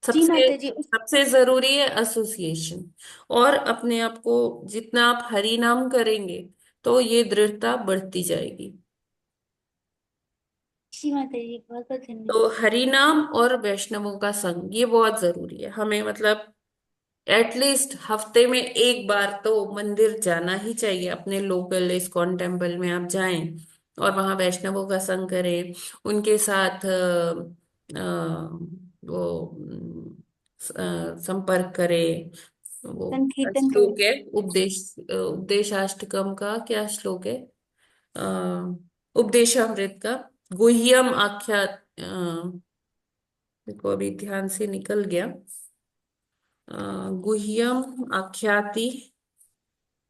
जी सबसे माता जी। सबसे जरूरी है एसोसिएशन। और अपने आप को जितना आप हरि नाम करेंगे तो ये दृढ़ता बढ़ती जाएगी। जी माता जी बहुत बहुत धन्यवाद। तो हरि नाम और वैष्णवों का संग ये बहुत जरूरी है हमें, मतलब एटलीस्ट हफ्ते में एक बार तो मंदिर जाना ही चाहिए। अपने लोकल इस्कॉन टेम्पल में आप जाएं और वहां वैष्णवों का संग करें, उनके साथ वो संपर्क करें। वो संकीर्तन करें। श्लोक है उपदेशाष्टकम का, क्या श्लोक है, अ, उपदेशामृत का गुह्यम आख्या, को अभी ध्यान से निकल गया, गुह्यम आख्याति,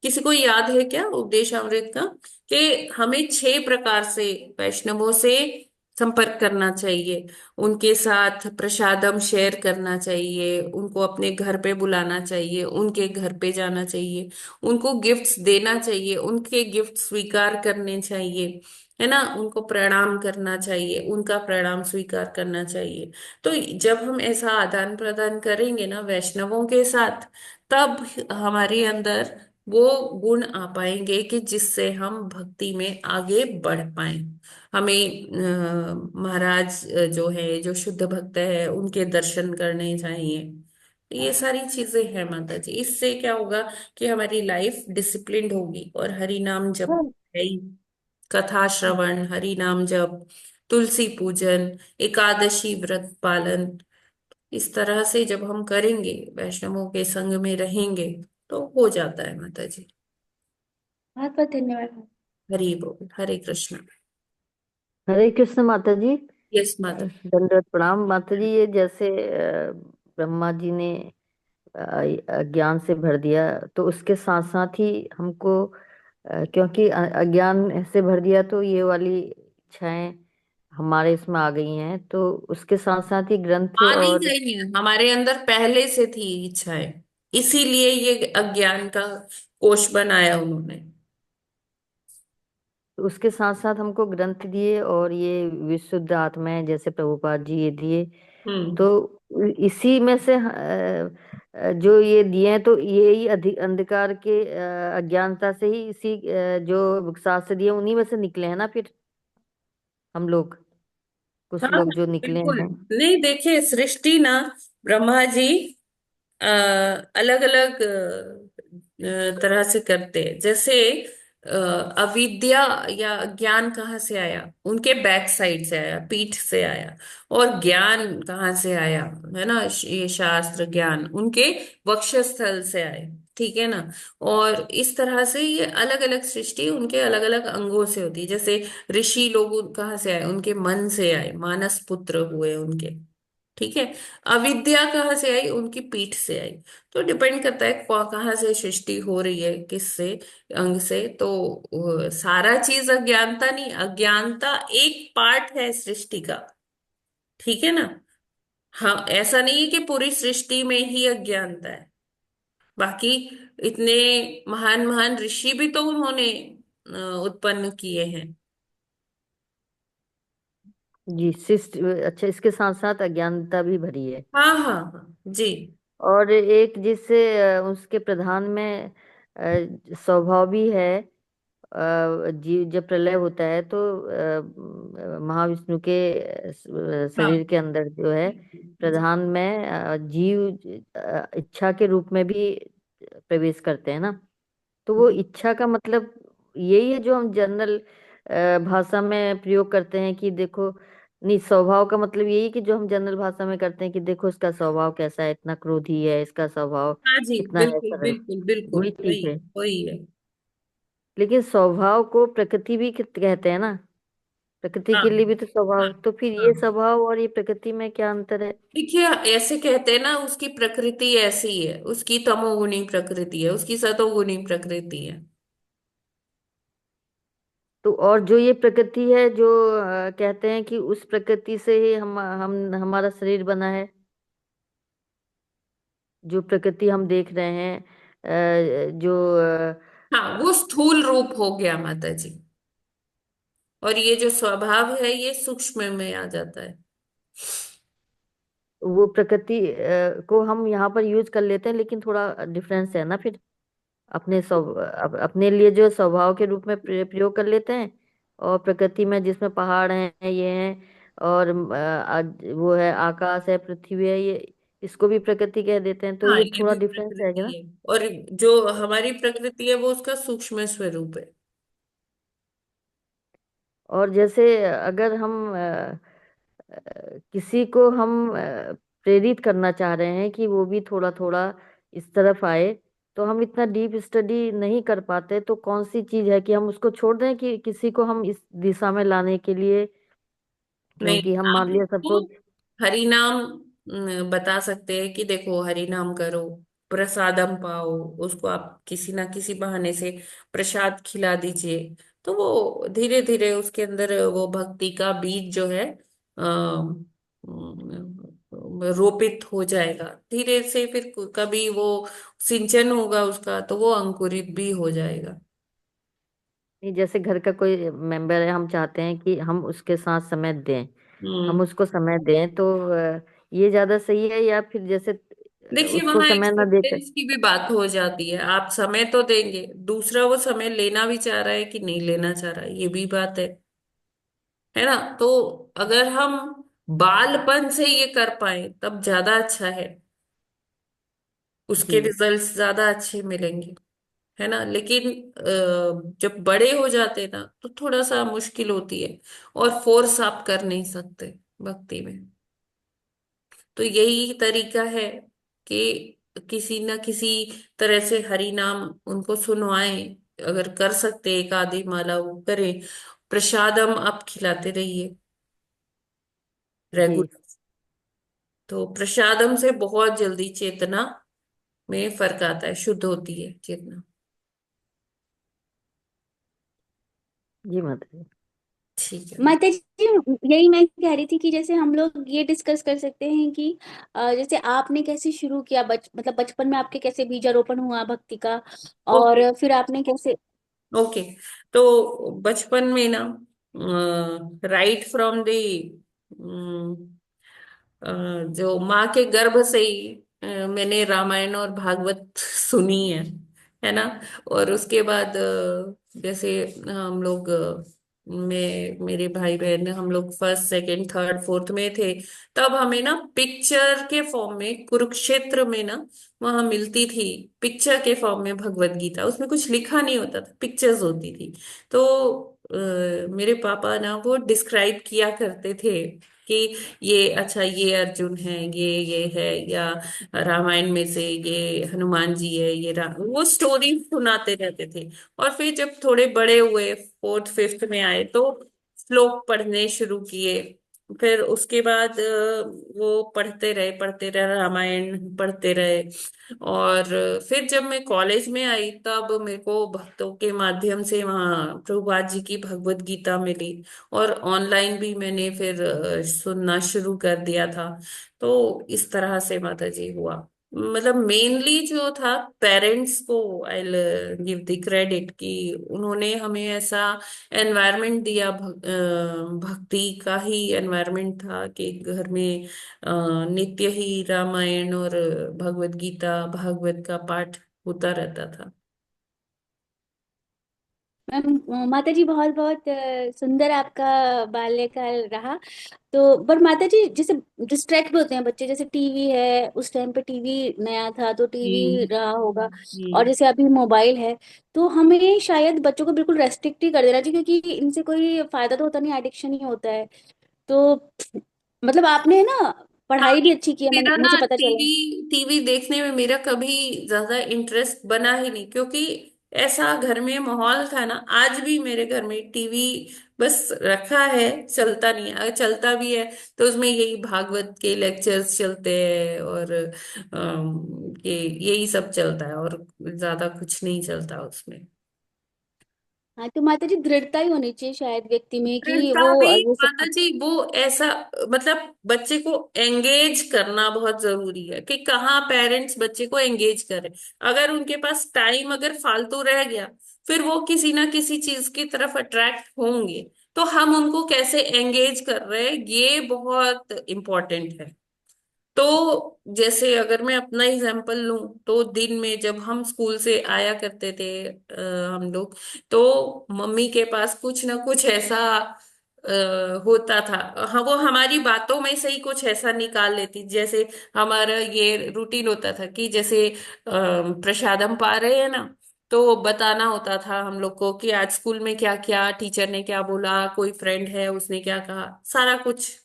किसी को याद है क्या उपदेशामृत का, कि हमें 6 प्रकार से वैष्णवों से संपर्क करना चाहिए। उनके साथ प्रसादम शेयर करना चाहिए, उनको अपने घर पे बुलाना चाहिए, उनके घर पे जाना चाहिए, उनको गिफ्ट्स देना चाहिए, उनके गिफ्ट स्वीकार करने चाहिए, है ना, उनको प्रणाम करना चाहिए, उनका प्रणाम स्वीकार करना चाहिए। तो जब हम ऐसा आदान प्रदान करेंगे ना वैष्णवों के साथ, तब हमारे अंदर वो गुण आ पाएंगे कि जिससे हम भक्ति में आगे बढ़ पाए। हमें महाराज जो है, जो शुद्ध भक्त है, उनके दर्शन करने चाहिए। ये सारी चीजें हैं माता जी। इससे क्या होगा कि हमारी लाइफ डिसिप्लिन्ड होगी। और हरि नाम जप है ही, कथा श्रवण, हरि नाम जप, तुलसी पूजन, एकादशी व्रत पालन, इस तरह से जब हम करेंगे, वैष्णवों के संग में रहेंगे, तो हो जाता है माता जी। बहुत बहुत धन्यवाद। हरि बोल, हरे कृष्ण। हरे कृष्ण माता जी। यस माता। दंडवत प्रणाम माता जी। ये जैसे ब्रह्मा जी ने अज्ञान से भर दिया, तो उसके साथ साथ ही हमको क्योंकि अज्ञान से भर दिया तो ये वाली इच्छाएं हमारे इसमें आ गई हैं, तो उसके साथ साथ ही ग्रंथ आ नहीं और गई है, हमारे अंदर पहले से थी इच्छाएं, इसीलिए ये अज्ञान का कोष बनाया उन्होंने। उसके साथ साथ हमको ग्रंथ दिए और ये विशुद्ध आत्माएं जैसे प्रभुपाद जी ये दिए। हम्म। तो इसी में से जो ये दिए हैं, तो ये ही अंधकार के अज्ञानता से ही इसी जो शास्त्र दिए उन्हीं में से निकले हैं ना फिर हम लोग, कुछ हाँ लोग जो निकले बिल्कुल। हैं। नहीं देखिए, सृष्टि ना ब्रह्मा जी अलग अलग तरह से करते हैं। जैसे अ, अविद्या या ज्ञान कहाँ से आया, उनके बैक साइड से आया, पीठ से आया। और ज्ञान कहाँ से आया, है ना, ये शास्त्र ज्ञान उनके वक्षस्थल से आए। ठीक है ना। और इस तरह से ये अलग अलग सृष्टि उनके अलग अलग अंगों से होती है। जैसे ऋषि लोग कहाँ से आए, उनके मन से आए, मानस पुत्र हुए उनके। ठीक है। अविद्या कहाँ से आई? उनकी पीठ से आई। तो डिपेंड करता है कहाँ से सृष्टि हो रही है, किससे अंग से। तो सारा चीज अज्ञानता नहीं, अज्ञानता एक पार्ट है सृष्टि का, ठीक है ना। हाँ, ऐसा नहीं है कि पूरी सृष्टि में ही अज्ञानता है। बाकी इतने महान महान ऋषि भी तो उन्होंने उत्पन्न किए हैं। जी शिष्ट। अच्छा, इसके साथ साथ अज्ञानता भी भरी है। हाँ हाँ हाँ जी। और एक जिससे उसके प्रधान में स्वभाव भी है। जीव जब प्रलय होता है तो महाविष्णु के हाँ शरीर के अंदर जो है प्रधान में जीव इच्छा के रूप में भी प्रवेश करते हैं ना। तो वो इच्छा का मतलब यही है जो हम जनरल भाषा में प्रयोग करते हैं कि देखो। नहीं, स्वभाव का मतलब यही है कि जो हम जनरल भाषा में करते हैं कि देखो इसका स्वभाव कैसा है, इतना क्रोधी है, इसका स्वभाव हाँ जी, कितना है बिल्कुल सरल। बिल्कुल बिल्कुल, वही वही ठीक है। वही है। लेकिन स्वभाव को प्रकृति भी कहते हैं ना। प्रकृति हाँ के लिए भी तो हाँ स्वभाव, तो फिर हाँ। ये स्वभाव और ये प्रकृति में क्या अंतर है? देखिए, ऐसे कहते हैं ना, उसकी प्रकृति ऐसी है, उसकी तमोगुणी प्रकृति है, उसकी सतोगुणी प्रकृति है। तो और जो ये प्रकृति है जो कहते हैं कि उस प्रकृति से ही हम हमारा शरीर बना है। जो प्रकृति हम देख रहे हैं जो हाँ, वो स्थूल रूप हो गया माता जी। और ये जो स्वभाव है ये सूक्ष्म में आ जाता है। वो प्रकृति को हम यहाँ पर यूज कर लेते हैं, लेकिन थोड़ा डिफरेंस है ना फिर। अपने लिए जो स्वभाव के रूप में प्रयोग कर लेते हैं। और प्रकृति में जिसमें पहाड़ हैं, ये हैं, और वो है आकाश है, पृथ्वी है, ये इसको भी प्रकृति कह देते हैं। तो हाँ, ये ये थोड़ा भी डिफरेंस है प्रकृति ना। है। और जो हमारी प्रकृति है वो उसका सूक्ष्म स्वरूप है। और जैसे अगर हम किसी को हम प्रेरित करना चाह रहे हैं कि वो भी थोड़ा थोड़ा इस तरफ आए, तो हम इतना डीप स्टडी नहीं कर पाते। तो कौन सी चीज है कि हम उसको छोड़ दें कि किसी को हम इस दिशा में लाने के लिए? नहीं, क्योंकि हम आप मान लिया उसको सपोज। हरि नाम बता सकते हैं कि देखो हरि नाम करो, प्रसादम पाओ। उसको आप किसी ना किसी बहाने से प्रसाद खिला दीजिए, तो वो धीरे धीरे उसके अंदर वो भक्ति का बीज जो है रोपित हो जाएगा धीरे से। फिर कभी वो सिंचन होगा उसका, तो वो अंकुरित भी हो जाएगा। नहीं, जैसे घर का कोई मेंबर है, हम चाहते हैं कि हम उसके साथ समय दें, हम हम्म। उसको समय दें, तो ये ज्यादा सही है या फिर जैसे देखिए, उसको वहां समय ना देकर? एक्सेप्टेंस की भी बात हो जाती है। आप समय तो देंगे, दूसरा वो समय लेना भी चाह रहा है कि नहीं लेना चाह रहा है, ये भी बात है ना। तो अगर हम बालपन से ये कर पाए तब ज्यादा अच्छा है, उसके जी रिजल्ट्स ज्यादा अच्छे मिलेंगे, है ना। लेकिन जब बड़े हो जाते हैं ना तो थोड़ा सा मुश्किल होती है, और फोर्स आप कर नहीं सकते भक्ति में। तो यही तरीका है कि किसी न किसी तरह से हरि नाम उनको सुनवाएं। अगर कर सकते एक आधी माला वो करें, प्रसादम आप खिलाते रहिए जी रेगुलर। तो प्रसादम से बहुत जल्दी चेतना में फर्क आता है, शुद्ध होती है चेतना। जी माता ठीक है। माता जी, यही मैं कह रही थी कि जैसे हम लोग ये डिस्कस कर सकते हैं कि जैसे आपने कैसे शुरू किया, मतलब बचपन में आपके कैसे बीजारोपण हुआ भक्ति का, ओके और फिर आपने कैसे। ओके। तो बचपन में ना, राइट फ्रॉम द जो माँ के गर्भ से ही मैंने रामायण और भागवत सुनी है ना। और उसके बाद जैसे हम लोग मैं मेरे भाई बहन हम लोग फर्स्ट सेकंड थर्ड फोर्थ में थे, तब हमें ना पिक्चर के फॉर्म में कुरुक्षेत्र में ना वहां मिलती थी। पिक्चर के फॉर्म में भगवत गीता, उसमें कुछ लिखा नहीं होता था, पिक्चर्स होती थी। तो मेरे पापा ना वो डिस्क्राइब किया करते थे कि ये अच्छा ये अर्जुन है, ये है, या रामायण में से ये हनुमान जी है, ये राम, वो स्टोरी सुनाते रहते थे। और फिर जब थोड़े बड़े हुए फोर्थ फिफ्थ में आए तो श्लोक पढ़ने शुरू किए, फिर उसके बाद वो पढ़ते रहे, रामायण पढ़ते रहे। और फिर जब मैं कॉलेज में आई तब मेरे को भक्तों के माध्यम से वहाँ प्रभुपाद जी की भगवत गीता मिली। और ऑनलाइन भी मैंने फिर सुनना शुरू कर दिया था। तो इस तरह से माता जी हुआ। मतलब मेनली जो था, पेरेंट्स को आई गिव द क्रेडिट कि उन्होंने हमें ऐसा एनवायरनमेंट दिया, भक्ति का ही एनवायरनमेंट था कि घर में नित्य ही रामायण और भगवत गीता भागवत का पाठ होता रहता था। मैम माता जी बहुत बहुत सुंदर आपका बाल्यकाल रहा। तो पर माता जी जैसे डिस्ट्रैक्ट भी होते हैं बच्चे, जैसे टीवी है, उस टाइम पे टीवी नया था तो टीवी जी रहा होगा। और जी। जैसे अभी मोबाइल है, तो हमें शायद बच्चों को बिल्कुल रेस्ट्रिक्ट ही कर देना चाहिए, क्योंकि इनसे कोई फायदा तो होता नहीं, एडिक्शन ही होता है। तो मतलब आपने ना हाँ, पढ़ाई भी अच्छी की है, मेरा मुझे ना पता चला। टीवी टीवी देखने में मेरा कभी ज्यादा इंटरेस्ट बना ही नहीं, क्योंकि ऐसा घर में माहौल था ना। आज भी मेरे घर में टीवी बस रखा है, चलता नहीं है। अगर चलता भी है तो उसमें यही भागवत के लेक्चर्स चलते हैं और ये यही सब चलता है, और ज्यादा कुछ नहीं चलता उसमें। हाँ, तो माता जी दृढ़ता ही होनी चाहिए शायद व्यक्ति में कि दृढ़ता वो भी ये माता सब। जी, वो ऐसा मतलब बच्चे को एंगेज करना बहुत जरूरी है कि कहाँ पेरेंट्स बच्चे को एंगेज करें। अगर उनके पास टाइम अगर फालतू रह गया, फिर वो किसी ना किसी चीज की तरफ अट्रैक्ट होंगे। तो हम उनको कैसे एंगेज कर रहे हैं, ये बहुत इम्पोर्टेंट है। तो जैसे अगर मैं अपना एग्जांपल लूं, तो दिन में जब हम स्कूल से आया करते थे हम लोग, तो मम्मी के पास कुछ ना कुछ ऐसा होता था। हाँ, वो हमारी बातों में से ही कुछ ऐसा निकाल लेती। जैसे हमारा ये रूटीन होता था कि जैसे प्रसादम पा रहे हैं ना, तो बताना होता था हम लोग को कि आज स्कूल में क्या क्या टीचर ने क्या बोला, कोई फ्रेंड है उसने क्या कहा, सारा कुछ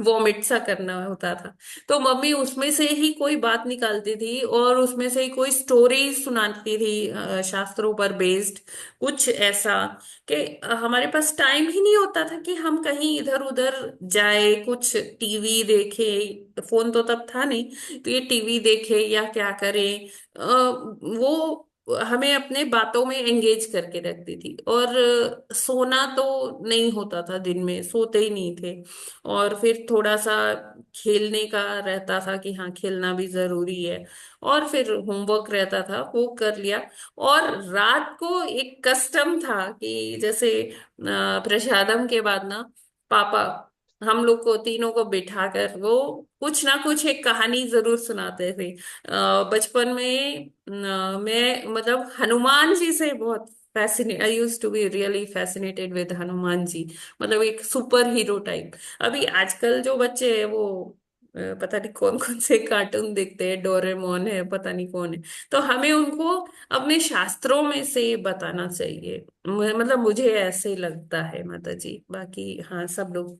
वॉमिट सा करना होता था। तो मम्मी उसमें से ही कोई बात निकालती थी और उसमें से ही कोई स्टोरी सुनाती थी, शास्त्रों पर बेस्ड कुछ ऐसा। कि हमारे पास टाइम ही नहीं होता था कि हम कहीं इधर उधर जाए, कुछ टीवी देखे। फोन तो तब था नहीं, तो ये टीवी देखे या क्या करें। वो हमें अपने बातों में एंगेज करके रखती थी। और सोना तो नहीं होता था, दिन में सोते ही नहीं थे। और फिर थोड़ा सा खेलने का रहता था कि हाँ, खेलना भी जरूरी है। और फिर होमवर्क रहता था, वो कर लिया। और रात को एक कस्टम था कि जैसे प्रसादम के बाद ना पापा हम लोग को तीनों को बिठा कर वो कुछ ना कुछ एक कहानी जरूर सुनाते थे। बचपन में मैं मतलब हनुमान जी से बहुत fascinate, I used to be really fascinated with Hanuman ji. मतलब एक सुपर हीरो टाइप। अभी आजकल जो बच्चे हैं वो पता नहीं कौन कौन से कार्टून देखते हैं, डोरेमोन है, पता नहीं कौन है। तो हमें उनको अपने शास्त्रों में से बताना चाहिए। मतलब मुझे ऐसे लगता है माता जी। बाकी हाँ, सब लोग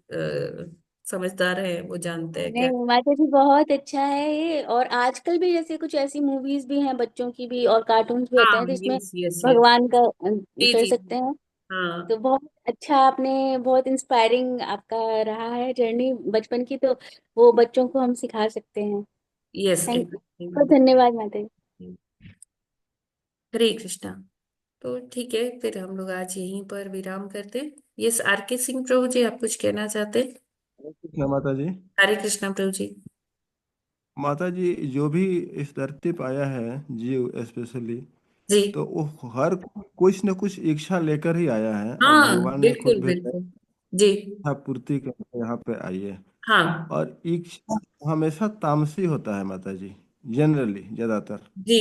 समझदार हैं, वो जानते हैं क्या। नहीं माता जी बहुत अच्छा है ये। और आजकल भी जैसे कुछ ऐसी मूवीज भी हैं बच्चों की भी, और कार्टून्स भी होते हाँ, हैं जिसमें यस यस यस। भगवान का जी कर जी। सकते हैं। हाँ। तो बहुत अच्छा, आपने बहुत इंस्पायरिंग आपका रहा है जर्नी बचपन की, तो वो बच्चों को हम सिखा सकते हैं। यस थैंक बहुत एग्जैक्टली। धन्यवाद माता जी। हरे कृष्णा। तो ठीक है, फिर हम लोग आज यहीं पर विराम करते हैं। यस, आर के सिंह प्रभु जी, आप कुछ कहना चाहते हैं? क्या माता जी? हरे कृष्णा प्रभु जी। माता जी, जो भी इस धरती पे आया है जीव स्पेशली, जी। तो वो हर कुछ न कुछ इच्छा लेकर ही आया है, और हाँ, भगवान ने खुद बिल्कुल भेजा है, बिल्कुल। जी। इच्छा पूर्ति करके यहाँ पे आइए। हाँ। और इच्छा हमेशा तामसी होता है माता जी, जनरली ज्यादातर। जी।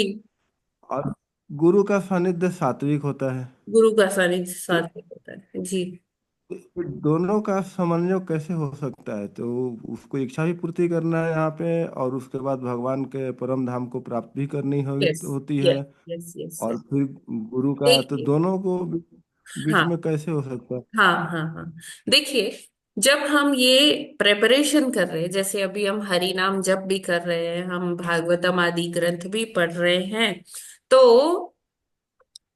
और गुरु का सानिध्य सात्विक होता है। गुरु का सानिध्य तो साथ में होता है जी। दोनों का समन्वय कैसे हो सकता है? तो उसको इच्छा भी पूर्ति करना है यहाँ पे, और उसके बाद भगवान के परम धाम को प्राप्त भी करनी यस होती है। यस यस यस और यस। फिर गुरु का, तो देखिए। दोनों को बीच हाँ में कैसे हो सकता है? हाँ हाँ हाँ। देखिए, जब हम ये प्रेपरेशन कर रहे हैं, जैसे अभी हम हरि नाम जप भी कर रहे हैं, हम भागवतम आदि ग्रंथ भी पढ़ रहे हैं, तो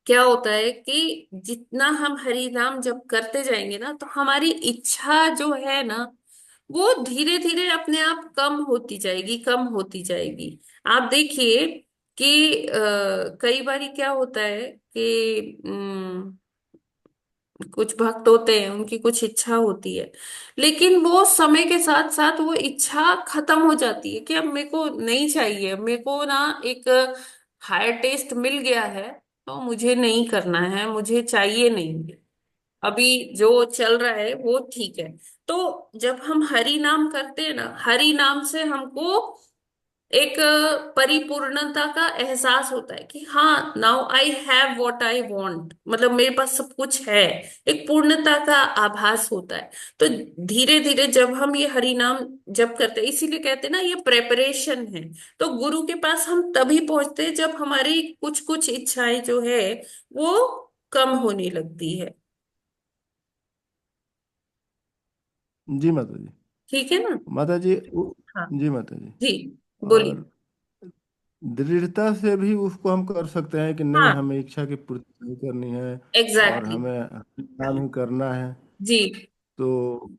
क्या होता है कि जितना हम हरि नाम जप करते जाएंगे ना, तो हमारी इच्छा जो है ना, वो धीरे धीरे अपने आप कम होती जाएगी, कम होती जाएगी। आप देखिए कि कई बारी क्या होता है कि कुछ भक्त होते हैं, उनकी कुछ इच्छा होती है, लेकिन वो समय के साथ साथ वो इच्छा खत्म हो जाती है कि अब मेरे को नहीं चाहिए, मेरे को ना एक हायर टेस्ट मिल गया है, तो मुझे नहीं करना है, मुझे चाहिए नहीं, अभी जो चल रहा है वो ठीक है। तो जब हम हरि नाम करते हैं ना, हरि नाम से हमको एक परिपूर्णता का एहसास होता है कि हाँ, now I have what I want, मतलब मेरे पास सब कुछ है, एक पूर्णता का आभास होता है। तो धीरे धीरे जब हम ये हरि नाम जप करते हैं, इसीलिए कहते हैं ना ये प्रेपरेशन है। तो गुरु के पास हम तभी पहुंचते हैं जब हमारी कुछ कुछ इच्छाएं जो है वो कम होने लगती है। जी माता जी। ठीक है ना? माता जी हाँ जी माता जी। जी, बोलिए। और दृढ़ता से भी उसको हम कर सकते हैं कि नहीं, हाँ, हमें इच्छा की पूर्ति नहीं करनी है और एग्जैक्टली हमें नाम ही करना है। जी। तो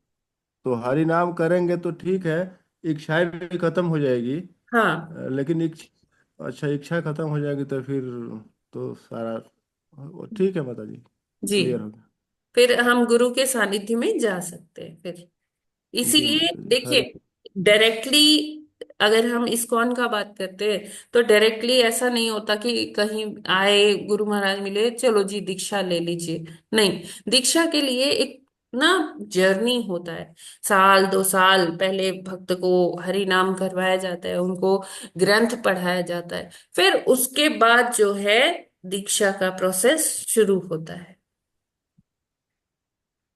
हरि नाम करेंगे तो ठीक है, इच्छाएं भी खत्म हो जाएगी। हाँ लेकिन अच्छा, इच्छा खत्म हो जाएगी तो फिर तो सारा ठीक है माता जी, जी, क्लियर हो गया। फिर हम गुरु के सानिध्य में जा सकते हैं फिर। जी इसीलिए माता जी, देखिए, डायरेक्टली अगर हम इस्कॉन का बात करते हैं तो डायरेक्टली ऐसा नहीं होता कि कहीं आए, गुरु महाराज मिले, चलो जी दीक्षा ले लीजिए। नहीं, दीक्षा के लिए एक ना जर्नी होता है। साल 2 साल पहले भक्त को हरि नाम करवाया जाता है, उनको ग्रंथ पढ़ाया जाता है, फिर उसके बाद जो है दीक्षा का प्रोसेस शुरू होता है।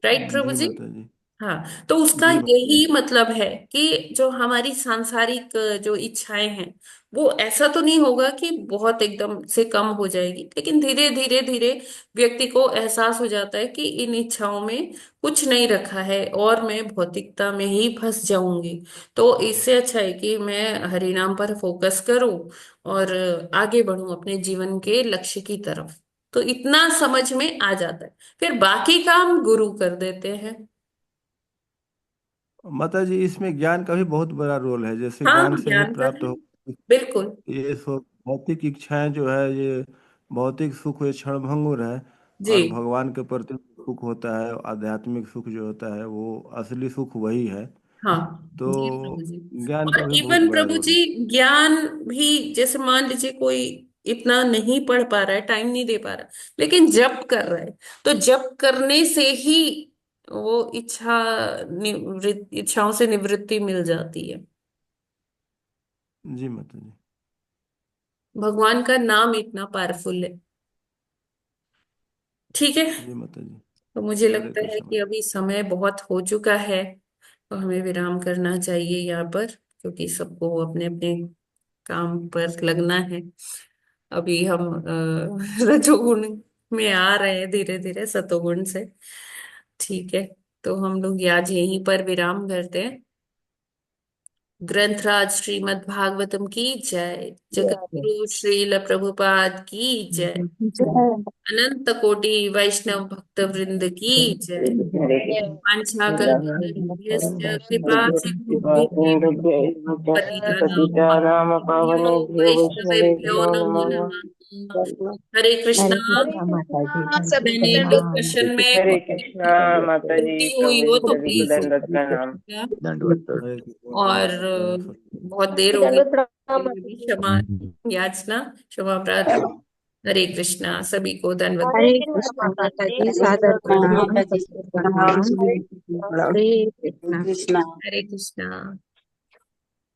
राइट प्रभु जी जी? माता जी। हाँ, तो उसका जी माता यही मतलब है कि जो हमारी सांसारिक जो इच्छाएं हैं, वो ऐसा तो नहीं होगा कि बहुत एकदम से कम हो जाएगी, लेकिन धीरे धीरे धीरे व्यक्ति को एहसास हो जाता है कि इन इच्छाओं में कुछ नहीं रखा है और मैं भौतिकता में ही फंस जाऊंगी। तो इससे अच्छा है कि मैं हरिनाम पर फोकस करूं और आगे बढ़ूं अपने जीवन के लक्ष्य की तरफ। तो इतना समझ में आ जाता है, फिर बाकी काम गुरु कर देते हैं। माता जी, इसमें ज्ञान का भी बहुत बड़ा रोल है। जैसे ज्ञान हाँ, से ही ज्ञान का प्राप्त है, हो, बिल्कुल। ये सब भौतिक इच्छाएं जो है, ये भौतिक सुख ये क्षणभंगुर है। जी और भगवान के प्रति सुख होता है, आध्यात्मिक सुख जो होता है वो असली सुख वही है। हाँ जी प्रभु तो जी। ज्ञान का और भी बहुत इवन बड़ा प्रभु रोल जी, है। ज्ञान भी जैसे मान लीजिए कोई इतना नहीं पढ़ पा रहा है, टाइम नहीं दे पा रहा, लेकिन जप कर रहा है, तो जप करने से ही वो इच्छाओं से निवृत्ति मिल जाती है। जी माता जी। भगवान का नाम इतना पावरफुल है। ठीक है, जी माता जी। तो मुझे हरे लगता है कृष्ण कि माता। अभी समय बहुत हो चुका है, तो हमें विराम करना चाहिए यहाँ पर, क्योंकि सबको अपने अपने काम पर लगना है। अभी हम रजोगुण में आ रहे हैं धीरे धीरे सतोगुण से। ठीक है, तो हम लोग आज यहीं पर विराम करते हैं। ग्रंथराज श्रीमद् भागवतम की जय, जगतगुरु श्रील प्रभुपाद की जय, अनंत कोटि वैष्णव भक्त वृंद की जय। वाञ्छा कल्पतरुभ्यश्च कृपा सिन्धुभ्यः पतितानां पतितानां पावनेभ्यो वैष्णवेभ्यो वैष्णवेभ्यो नमो नमो नमः। नमः। हरे हरे कृष्णा। कृष्णा माता जी, हरे मैंने कृष्णा। डिस्कशन में हरे कोई कृष्णा माता जी, गलती हुई प्रभु हो जी तो सभी को प्लीज दंडवत प्रणाम। दंडवत हरे कृष्ण और प्रभु सब। बहुत देर हो गई, दंडवत प्रणाम इसके लिए माता भी जी। क्षमा याचना, क्षमा प्रार्थना। हरे कृष्णा, सभी को दंडवत। हरे हरे कृष्णा कृष्ण माता माता जी, जी, सादर दंडवत प्रणाम, प्रणाम, सबको सबको प्रणाम, प्रणाम। सभी हरे को कृष्णा। प्रणाम। हरे कृष्ण। हरे कृष्णा।